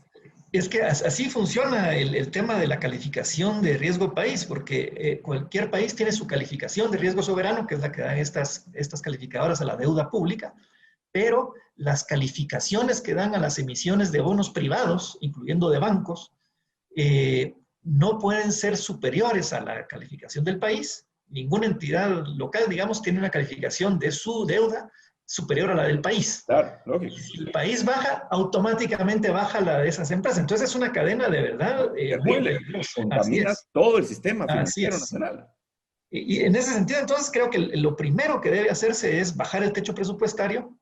Es que así funciona el tema de la calificación de riesgo país, porque cualquier país tiene su calificación de riesgo soberano, que es la que dan estas calificadoras a la deuda pública, pero las calificaciones que dan a las emisiones de bonos privados, incluyendo de bancos, no pueden ser superiores a la calificación del país. Ninguna entidad local, digamos, tiene una calificación de su deuda superior a la del país. Claro, lógico. Si el país baja, automáticamente baja la de esas empresas. Entonces es una cadena de verdad muy peligrosa. Contaminas todo el sistema financiero nacional. Y en ese sentido, entonces, creo que lo primero que debe hacerse es bajar el techo presupuestario,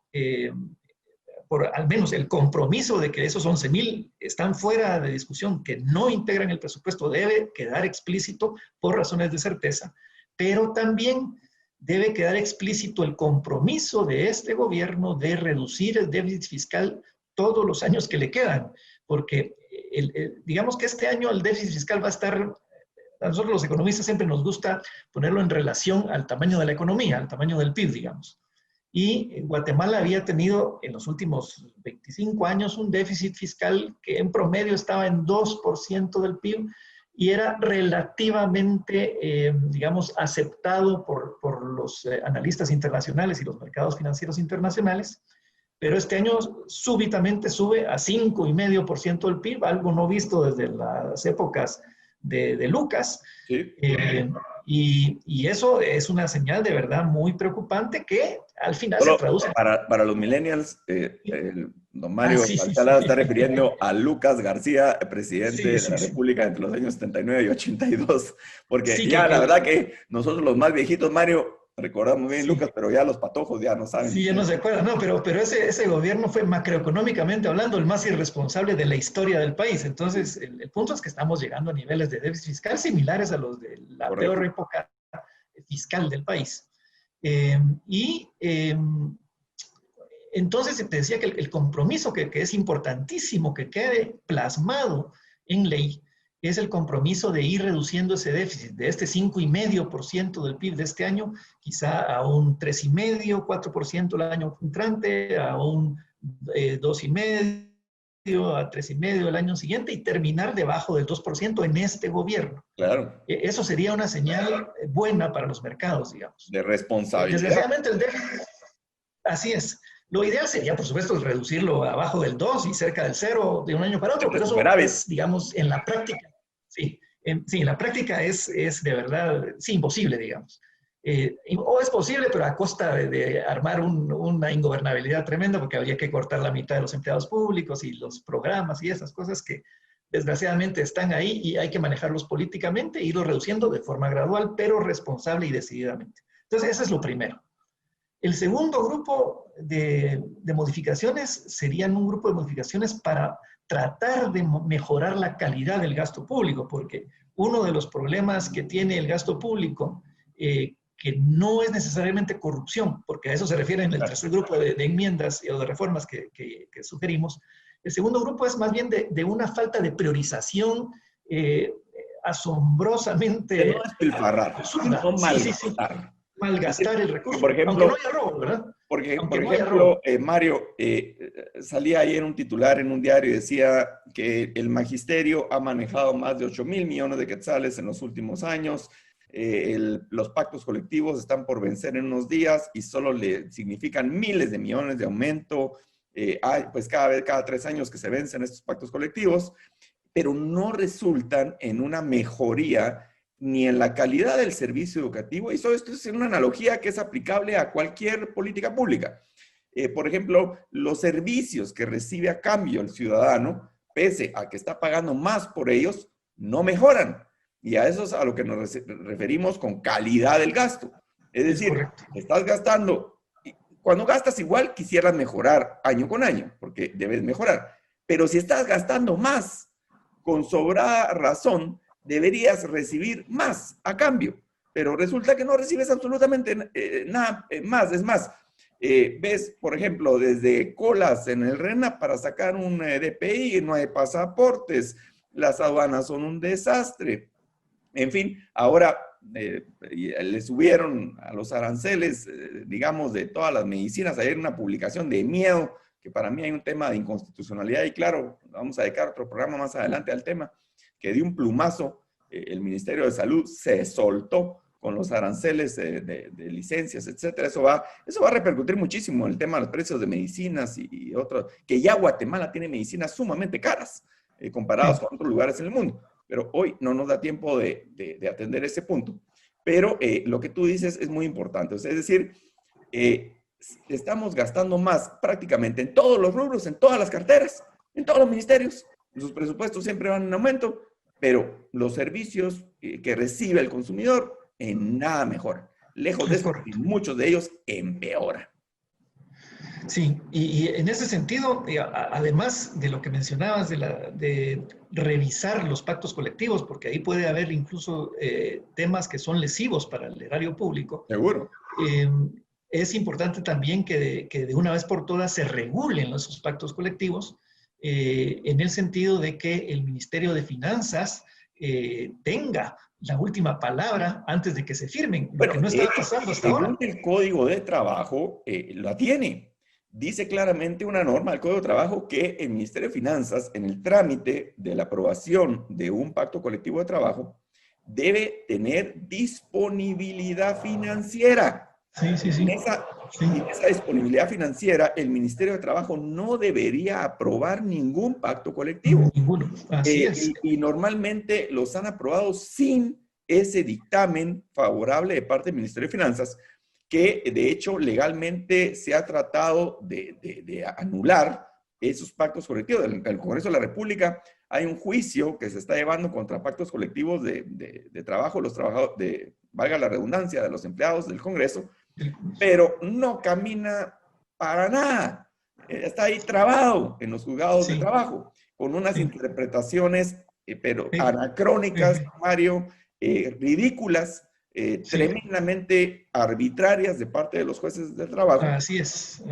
por al menos el compromiso de que esos 11,000 están fuera de discusión, que no integran el presupuesto, debe quedar explícito por razones de certeza, pero también debe quedar explícito el compromiso de este gobierno de reducir el déficit fiscal todos los años que le quedan, porque digamos que este año el déficit fiscal va a estar, a nosotros los economistas siempre nos gusta ponerlo en relación al tamaño de la economía, al tamaño del PIB, digamos. Y Guatemala había tenido en los últimos 25 años un déficit fiscal que en promedio estaba en 2% del PIB, y era relativamente, digamos, aceptado por los analistas internacionales y los mercados financieros internacionales, pero este año súbitamente sube a 5,5% del PIB, algo no visto desde las épocas de Lucas. Sí. Y eso es una señal de verdad muy preocupante que al final se traduce. Para los millennials, don Mario Alcalá está refiriendo a Lucas García, presidente de la República entre los años 79 y 82, porque la verdad que nosotros los más viejitos, Mario, recordamos bien Lucas, pero ya los patojos ya no saben. Sí, ya no se acuerdan, no, pero ese gobierno fue macroeconómicamente hablando el más irresponsable de la historia del país. Entonces, el punto es que estamos llegando a niveles de déficit fiscal similares a los de la peor época fiscal del país. Entonces, te decía que el compromiso que es importantísimo que quede plasmado en ley es el compromiso de ir reduciendo ese déficit de este 5,5% del PIB de este año, quizá a un 3,5%, 4% el año entrante, a un 2,5%, a 3,5% el año siguiente, y terminar debajo del 2% en este gobierno. Claro. Eso sería una señal buena para los mercados, digamos. De responsabilidad. Desgraciadamente el déficit, así es. Lo ideal sería, por supuesto, reducirlo abajo del 2 y cerca del 0 de un año para otro, pero eso es, digamos, en la práctica. En la práctica es de verdad, imposible, digamos. O es posible, pero a costa de armar una ingobernabilidad tremenda, porque habría que cortar la mitad de los empleados públicos y los programas y esas cosas que desgraciadamente están ahí y hay que manejarlos políticamente e irlos reduciendo de forma gradual, pero responsable y decididamente. Entonces, eso es lo primero. El segundo grupo de modificaciones serían un grupo de modificaciones para tratar de mejorar la calidad del gasto público, porque uno de los problemas que tiene el gasto público, que no es necesariamente corrupción, porque a eso se refiere en el tercer grupo de enmiendas o de reformas que sugerimos. El segundo grupo es más bien de una falta de priorización asombrosamente... De no despilfarrar, no malgastar. Malgastar el recurso, por ejemplo, aunque no haya robo, ¿verdad? Porque, por ejemplo, Mario, salía ayer un titular en un diario y decía que el magisterio ha manejado más de 8,000 millones de quetzales en los últimos años. Los pactos colectivos están por vencer en unos días y solo le significan miles de millones de aumento. Pues cada 3 años que se vencen estos pactos colectivos, pero no resultan en una mejoría ni en la calidad del servicio educativo. Y esto es una analogía que es aplicable a cualquier política pública. Por ejemplo, los servicios que recibe a cambio el ciudadano, pese a que está pagando más por ellos, no mejoran. Y a eso es a lo que nos referimos con calidad del gasto. Es decir, estás gastando, cuando gastas igual quisieras mejorar año con año, porque debes mejorar. Pero si estás gastando más, con sobrada razón, deberías recibir más a cambio, pero resulta que no recibes absolutamente nada más. Es más, ves, por ejemplo, desde colas en el RENAP para sacar un DPI, no hay pasaportes, las aduanas son un desastre. En fin, ahora le subieron a los aranceles, digamos, de todas las medicinas. Ayer una publicación de miedo, que para mí hay un tema de inconstitucionalidad, y claro, vamos a dedicar otro programa más adelante al tema, que de un plumazo el Ministerio de Salud se soltó con los aranceles de licencias, etcétera. Eso va a repercutir muchísimo en el tema de los precios de medicinas y otros, que ya Guatemala tiene medicinas sumamente caras comparadas con otros lugares en el mundo. Pero hoy no nos da tiempo de atender ese punto. Pero lo que tú dices es muy importante. O sea, es decir, estamos gastando más prácticamente en todos los rubros, en todas las carteras, en todos los ministerios. Sus presupuestos siempre van en aumento, pero los servicios que recibe el consumidor en nada mejoran. Lejos de eso, muchos de ellos empeoran. Sí, y en ese sentido, además de lo que mencionabas de revisar los pactos colectivos, porque ahí puede haber incluso temas que son lesivos para el erario público. Seguro. Es importante también que de una vez por todas se regulen esos pactos colectivos, en el sentido de que el Ministerio de Finanzas tenga la última palabra antes de que se firmen. Bueno, no está pasando hasta ahora. El Código de Trabajo la tiene. Dice claramente una norma del Código de Trabajo que el Ministerio de Finanzas, en el trámite de la aprobación de un pacto colectivo de trabajo, debe tener disponibilidad financiera. Sí. En esa disponibilidad financiera, el Ministerio de Trabajo no debería aprobar ningún pacto colectivo. Ninguno. Así es. Y normalmente los han aprobado sin ese dictamen favorable de parte del Ministerio de Finanzas, que de hecho legalmente se ha tratado de anular esos pactos colectivos. En el Congreso de la República hay un juicio que se está llevando contra pactos colectivos de trabajo, los trabajadores, valga la redundancia, de los empleados del Congreso, pero no camina para nada. Está ahí trabado en los juzgados de trabajo, con unas interpretaciones, pero anacrónicas, Mario, ridículas, tremendamente arbitrarias de parte de los jueces del trabajo. Así es.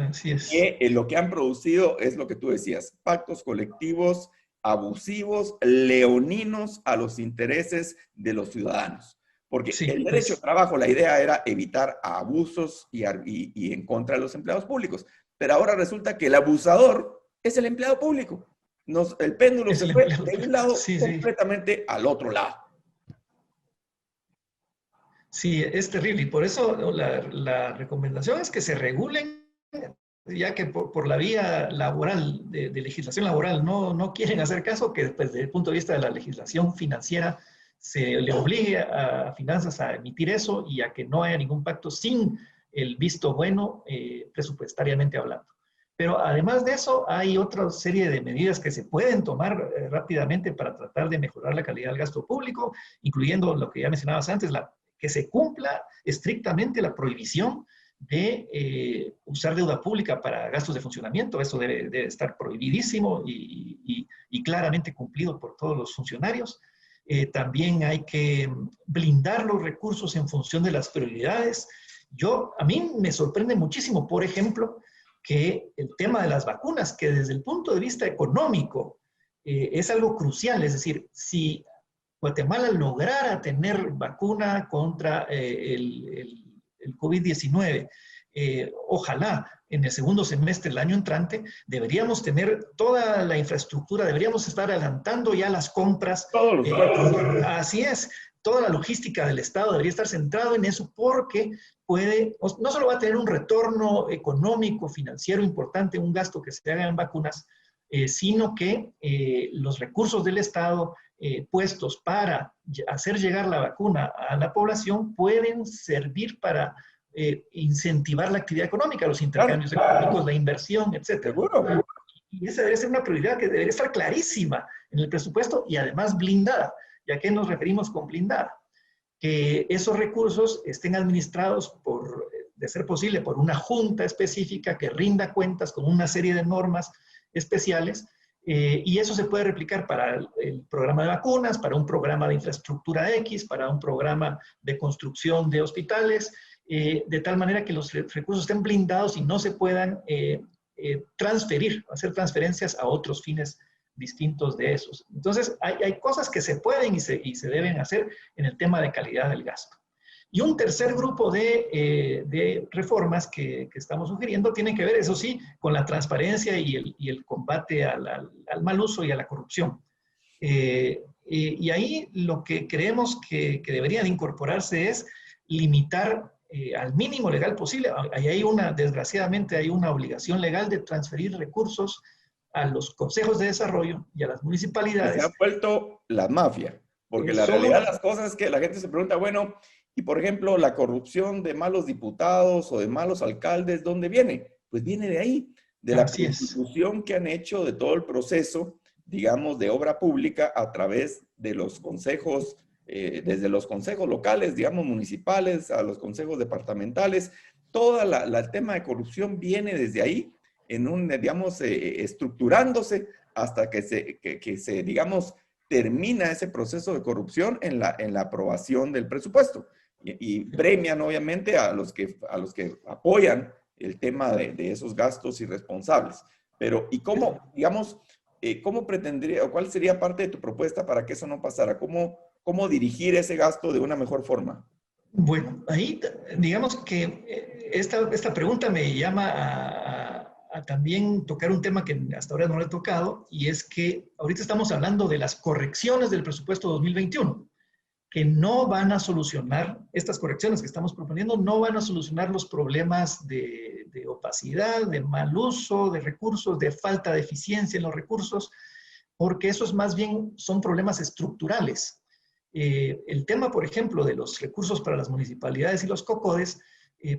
Que lo que han producido es lo que tú decías, pactos colectivos abusivos, leoninos a los intereses de los ciudadanos. Porque el derecho de trabajo, la idea era evitar abusos y en contra de los empleados públicos. Pero ahora resulta que el abusador es el empleado público. El péndulo se fue de un lado completamente al otro lado. Sí, es terrible. Y por eso la recomendación es que se regulen, ya que por la vía laboral, de legislación laboral, no quieren hacer caso, que desde el punto de vista de la legislación financiera se le obligue a finanzas a emitir eso y a que no haya ningún pacto sin el visto bueno presupuestariamente hablando. Pero además de eso, hay otra serie de medidas que se pueden tomar rápidamente para tratar de mejorar la calidad del gasto público, incluyendo lo que ya mencionabas antes, que se cumpla estrictamente la prohibición de usar deuda pública para gastos de funcionamiento. Eso debe estar prohibidísimo y claramente cumplido por todos los funcionarios. También hay que blindar los recursos en función de las prioridades. A mí me sorprende muchísimo, por ejemplo, que el tema de las vacunas, que desde el punto de vista económico es algo crucial. Es decir, si Guatemala lograra tener vacuna contra el COVID-19, ojalá en el segundo semestre del año entrante, deberíamos tener toda la infraestructura, deberíamos estar adelantando ya las compras. Así es, toda la logística del Estado debería estar centrado en eso, porque no solo va a tener un retorno económico, financiero importante, un gasto que se haga en vacunas, sino que los recursos del Estado puestos para hacer llegar la vacuna a la población pueden servir para incentivar la actividad económica, los intercambios económicos, la inversión, etc. Seguro. Y esa debe ser una prioridad que debería estar clarísima en el presupuesto y además blindada. ¿Y a qué nos referimos con blindada? Que esos recursos estén administrados, de ser posible, por una junta específica que rinda cuentas con una serie de normas especiales, y eso se puede replicar para el programa de vacunas, para un programa de infraestructura X, para un programa de construcción de hospitales, de tal manera que los recursos estén blindados y no se puedan hacer transferencias a otros fines distintos de esos. Entonces, hay cosas que se pueden y se deben hacer en el tema de calidad del gasto. Y un tercer grupo de reformas que estamos sugiriendo tienen que ver, eso sí, con la transparencia y el combate al mal uso y a la corrupción. Y ahí lo que creemos que debería de incorporarse es limitar al mínimo legal posible. Desgraciadamente hay una obligación legal de transferir recursos a los consejos de desarrollo y a las municipalidades. Se ha vuelto la mafia, porque la realidad de las cosas es que la gente se pregunta, bueno, y por ejemplo, la corrupción de malos diputados o de malos alcaldes, ¿dónde viene? Pues viene de ahí, de la constitución que han hecho de todo el proceso, digamos, de obra pública a través de los consejos, desde los consejos locales, digamos, municipales, a los consejos departamentales. Todo el tema de corrupción viene desde ahí, digamos, estructurándose hasta que se, digamos, termina ese proceso de corrupción en la aprobación del presupuesto. Y premian, obviamente, a los que apoyan el tema de esos gastos irresponsables. Pero, ¿y cómo, digamos, cómo pretendería, o cuál sería parte de tu propuesta para que eso no pasara? ¿Cómo dirigir ese gasto de una mejor forma? Bueno, ahí, digamos que esta pregunta me llama a también tocar un tema que hasta ahora no le he tocado, y es que ahorita estamos hablando de las correcciones del presupuesto 2021, que no van a solucionar, estas correcciones que estamos proponiendo, no van a solucionar los problemas de opacidad, de mal uso de recursos, de falta de eficiencia en los recursos, porque esos más bien son problemas estructurales. El tema, por ejemplo, de los recursos para las municipalidades y los COCODES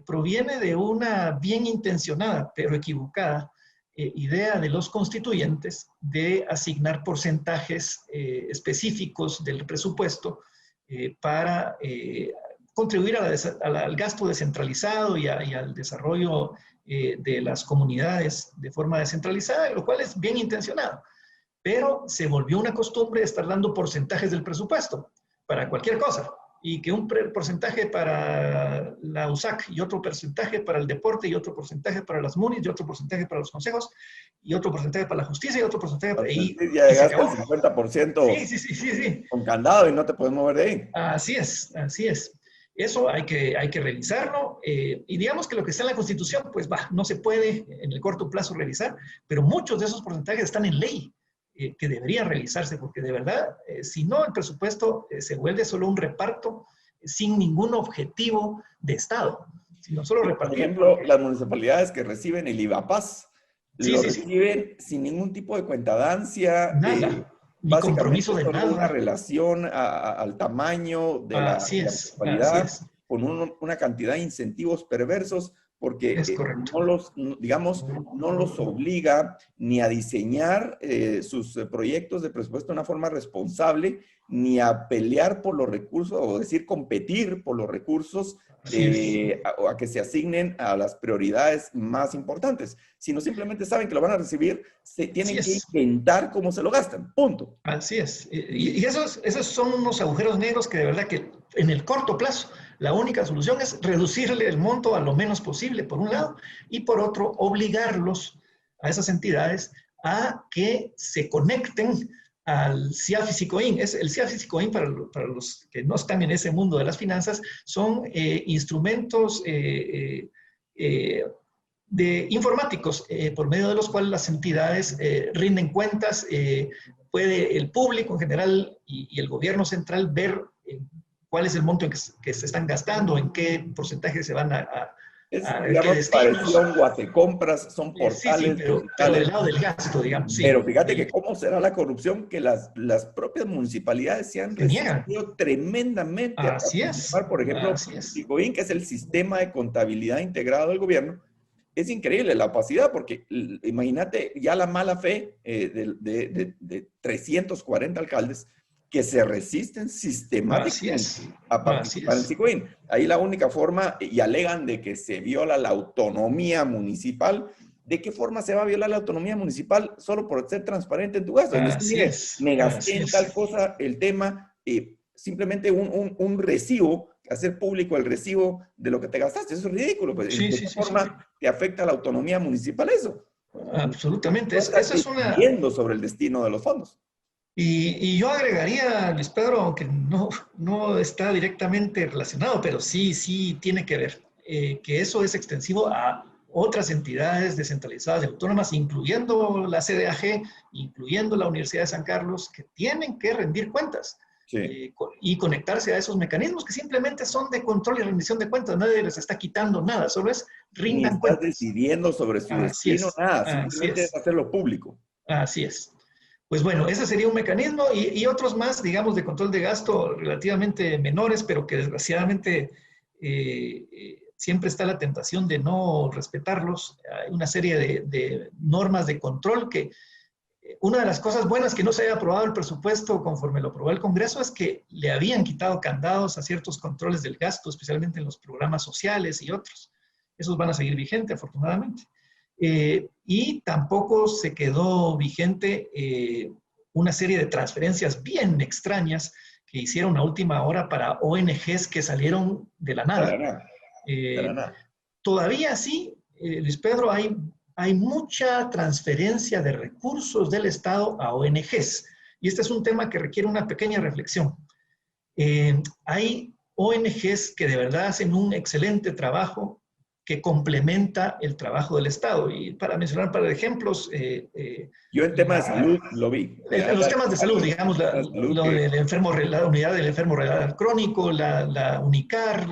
proviene de una bien intencionada, pero equivocada, idea de los constituyentes de asignar porcentajes específicos del presupuesto para contribuir al gasto descentralizado y al desarrollo de las comunidades de forma descentralizada, lo cual es bien intencionado. Pero se volvió una costumbre estar dando porcentajes del presupuesto para cualquier cosa, y que un porcentaje para la USAC y otro porcentaje para el deporte y otro porcentaje para las MUNIs y otro porcentaje para los consejos y otro porcentaje para la justicia y otro porcentaje para... Ya llegaste al 50% sí. Con candado y no te puedes mover de ahí. Así es. Eso hay que revisarlo, y digamos que lo que está en la Constitución, pues no se puede en el corto plazo revisar, pero muchos de esos porcentajes están en ley, que deberían realizarse, porque de verdad, si no, el presupuesto se vuelve solo un reparto sin ningún objetivo de Estado, sino solo repartir. Por ejemplo, las municipalidades que reciben el IVAPAS, lo reciben sin ningún tipo de cuentadancia, nada, ni compromiso de nada. Una relación al tamaño de la municipalidad, con una cantidad de incentivos perversos porque no los obliga ni a diseñar sus proyectos de presupuesto de una forma responsable, ni a pelear por los recursos, o decir, competir por los recursos a que se asignen a las prioridades más importantes, sino simplemente saben que lo van a recibir, se tienen que inventar cómo se lo gastan, punto. Así es. Y esos son unos agujeros negros que de verdad que en el corto plazo la única solución es reducirle el monto a lo menos posible, por un lado, y por otro, obligarlos a esas entidades a que se conecten al CIAF y SICOIN. El CIAF y SICOIN, para los que no están en ese mundo de las finanzas, son instrumentos informáticos por medio de los cuales las entidades rinden cuentas. Puede el público en general y el gobierno central ver cuál es el monto en que se están gastando, en qué porcentaje se van digamos, parecido Guatecompras, son portales. pero del lado del gasto, digamos. Sí. Pero fíjate que cómo será la corrupción, que las propias municipalidades se han resistido tremendamente a participar. Por ejemplo, SICOIN, que es el sistema de contabilidad integrado del gobierno. Es increíble la opacidad, porque imagínate ya la mala fe de 340 alcaldes que se resisten sistemáticamente a participar en SICOIN. Ahí la única forma, y alegan de que se viola la autonomía municipal. ¿De qué forma se va a violar la autonomía municipal? Solo por ser transparente en tu gasto. Me gasté en tal cosa, el tema, simplemente un recibo, hacer público el recibo de lo que te gastaste. Eso es ridículo. Pues. ¿De qué forma te afecta la autonomía municipal eso? Absolutamente. No estás decidiendo sobre el destino de los fondos. Y yo agregaría, Luis Pedro, aunque no está directamente relacionado, pero sí tiene que ver, que eso es extensivo a otras entidades descentralizadas y autónomas, incluyendo la CDAG, incluyendo la Universidad de San Carlos, que tienen que rendir cuentas y conectarse a esos mecanismos que simplemente son de control y rendición de cuentas. Nadie les está quitando nada, solo es rindan cuentas. Ni estás decidiendo sobre su destino, nada, simplemente es hacerlo público. Así es. Pues bueno, ese sería un mecanismo y otros más, digamos, de control de gasto relativamente menores, pero que desgraciadamente siempre está la tentación de no respetarlos. Hay una serie de normas de control que una de las cosas buenas que no se haya aprobado el presupuesto conforme lo aprobó el Congreso es que le habían quitado candados a ciertos controles del gasto, especialmente en los programas sociales y otros. Esos van a seguir vigentes, afortunadamente. Y tampoco se quedó vigente una serie de transferencias bien extrañas que hicieron a última hora para ONGs que salieron de la nada. Todavía sí, Luis Pedro, hay mucha transferencia de recursos del Estado a ONGs. Y este es un tema que requiere una pequeña reflexión. Hay ONGs que de verdad hacen un excelente trabajo que complementa el trabajo del Estado. Y para mencionar para ejemplos... yo en temas de salud lo vi. Los temas de salud, digamos, la unidad del enfermo renal crónico, la UNICAR,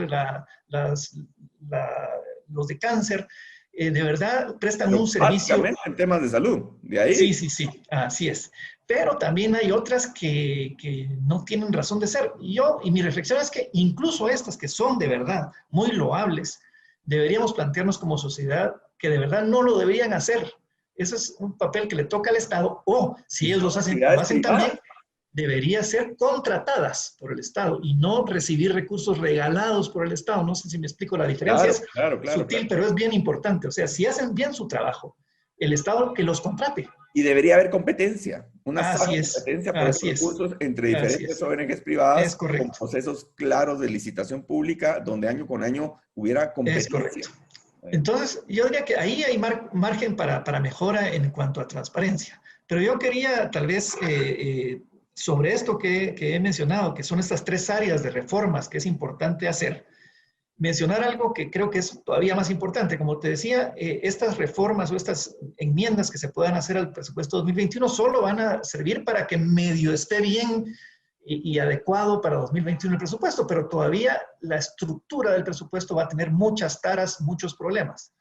los de cáncer, de verdad prestan un servicio... en temas de salud, de ahí. Sí, así es. Pero también hay otras que no tienen razón de ser. Y mi reflexión es que incluso estas que son de verdad muy loables, deberíamos plantearnos como sociedad que de verdad no lo deberían hacer. Ese es un papel que le toca al Estado, o si ellos lo hacen también, debería ser contratadas por el Estado y no recibir recursos regalados por el Estado. No sé si me explico, la diferencia es sutil, pero es bien importante. O sea, si hacen bien su trabajo, el Estado que los contrate. Y debería haber competencia, una competencia por esos recursos entre diferentes ONGs privadas, con procesos claros de licitación pública, donde año con año hubiera competencia. Es correcto. Entonces, yo diría que ahí hay margen para mejora en cuanto a transparencia. Pero yo quería, tal vez, sobre esto que he mencionado, que son estas 3 áreas de reformas que es importante hacer, mencionar algo que creo que es todavía más importante. Como te decía, estas reformas o estas enmiendas que se puedan hacer al presupuesto 2021 solo van a servir para que medio esté bien y adecuado para 2021 el presupuesto, pero todavía la estructura del presupuesto va a tener muchas taras, muchos problemas.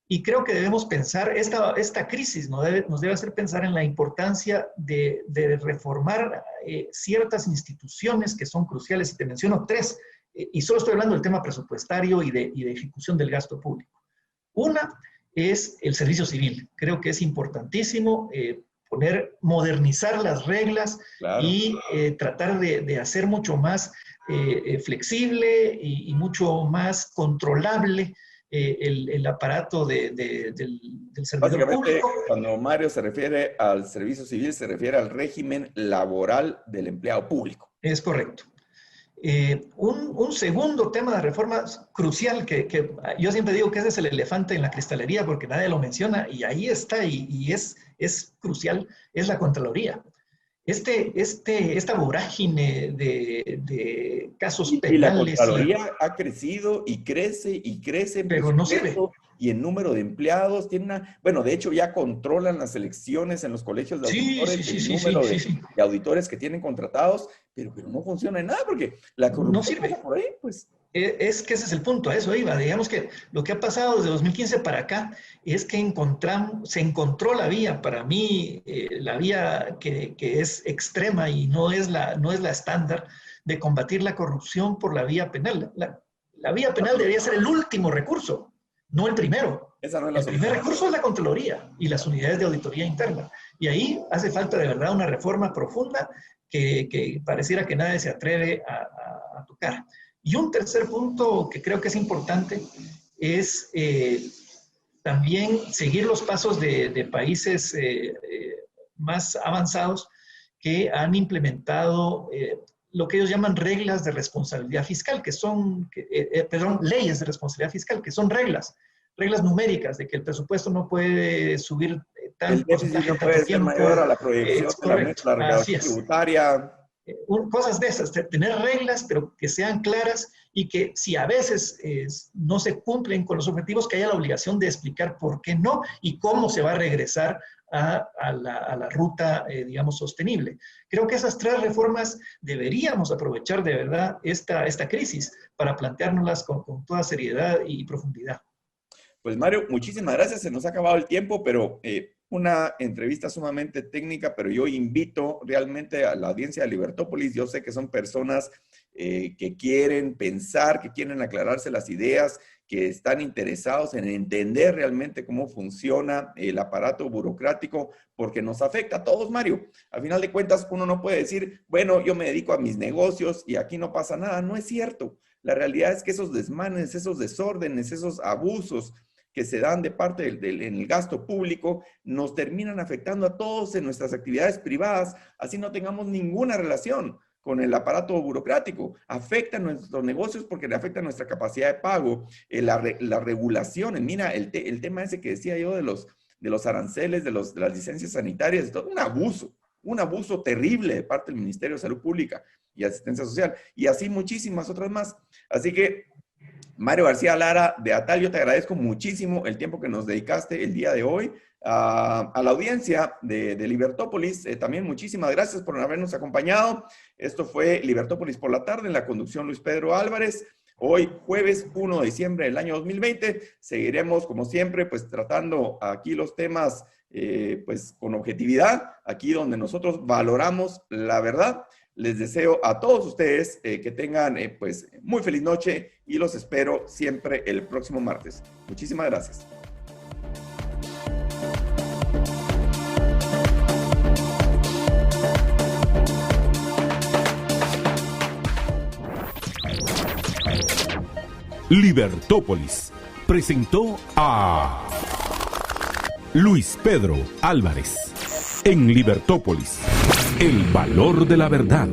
Y creo que debemos pensar, esta crisis nos debe hacer pensar en la importancia de reformar ciertas instituciones que son cruciales, y te menciono 3, y solo estoy hablando del tema presupuestario y de ejecución del gasto público. Una es el servicio civil. Creo que es importantísimo modernizar las reglas, claro, y tratar de hacer mucho más flexible y mucho más controlable el aparato del servidor público. Cuando Mario se refiere al servicio civil, se refiere al régimen laboral del empleado público. Es correcto. Un segundo tema de reforma crucial que yo siempre digo que ese es el elefante en la cristalería porque nadie lo menciona y ahí está y es crucial, es la Contraloría. Esta vorágine de casos penales. Y la Contraloría ha crecido y crece. Pero no sirve. Y en número de empleados bueno, de hecho ya controlan las elecciones en los colegios de auditores, el número de auditores que tienen contratados, pero no funciona en nada porque la corrupción no sirve. Por ahí, pues. Es que ese es el punto, a eso iba. Digamos que lo que ha pasado desde 2015 para acá es que se encontró la vía, para mí, la vía que es extrema y no es la estándar, de combatir la corrupción por la vía penal. La vía penal debería ser el último recurso, no el primero. Esa no es la el primer recurso es la Contraloría y las unidades de auditoría interna. Y ahí hace falta de verdad una reforma profunda que pareciera que nadie se atreve a tocar. Y un tercer punto que creo que es importante es también seguir los pasos de países más avanzados que han implementado lo que ellos llaman reglas de responsabilidad fiscal, que son, leyes de responsabilidad fiscal, que son reglas numéricas, de que el presupuesto no puede subir tanto. El déficit no puede ser mayor a la proyección de la recaudación tributaria. Cosas de esas, tener reglas, pero que sean claras y que si a veces no se cumplen con los objetivos, que haya la obligación de explicar por qué no y cómo se va a regresar a la ruta, digamos, sostenible. Creo que esas tres reformas deberíamos aprovechar de verdad esta crisis para planteárnoslas con toda seriedad y profundidad. Pues Mario, muchísimas gracias. Se nos ha acabado el tiempo, pero una entrevista sumamente técnica, pero yo invito realmente a la audiencia de Libertópolis. Yo sé que son personas que quieren pensar, que quieren aclararse las ideas, que están interesados en entender realmente cómo funciona el aparato burocrático, porque nos afecta a todos, Mario. Al final de cuentas, uno no puede decir, bueno, yo me dedico a mis negocios y aquí no pasa nada. No es cierto. La realidad es que esos desmanes, esos desórdenes, esos abusos que se dan de parte en el gasto público, nos terminan afectando a todos en nuestras actividades privadas, así no tengamos ninguna relación con el aparato burocrático. Afecta a nuestros negocios porque le afecta a nuestra capacidad de pago, las regulaciones. Mira, el tema ese que decía yo de los aranceles, de las licencias sanitarias, todo un abuso terrible de parte del Ministerio de Salud Pública y Asistencia Social, y así muchísimas otras más. Así que, Mario García Lara de ATAL, yo te agradezco muchísimo el tiempo que nos dedicaste el día de hoy. A la audiencia de Libertópolis, también muchísimas gracias por habernos acompañado. Esto fue Libertópolis por la tarde, en la conducción Luis Pedro Álvarez. Hoy, jueves 1 de diciembre del año 2020, seguiremos, como siempre, pues tratando aquí los temas pues con objetividad, aquí donde nosotros valoramos la verdad. Les deseo a todos ustedes que tengan pues muy feliz noche y los espero siempre el próximo martes. Muchísimas gracias. Libertópolis presentó a Luis Pedro Álvarez en Libertópolis. El valor de la verdad.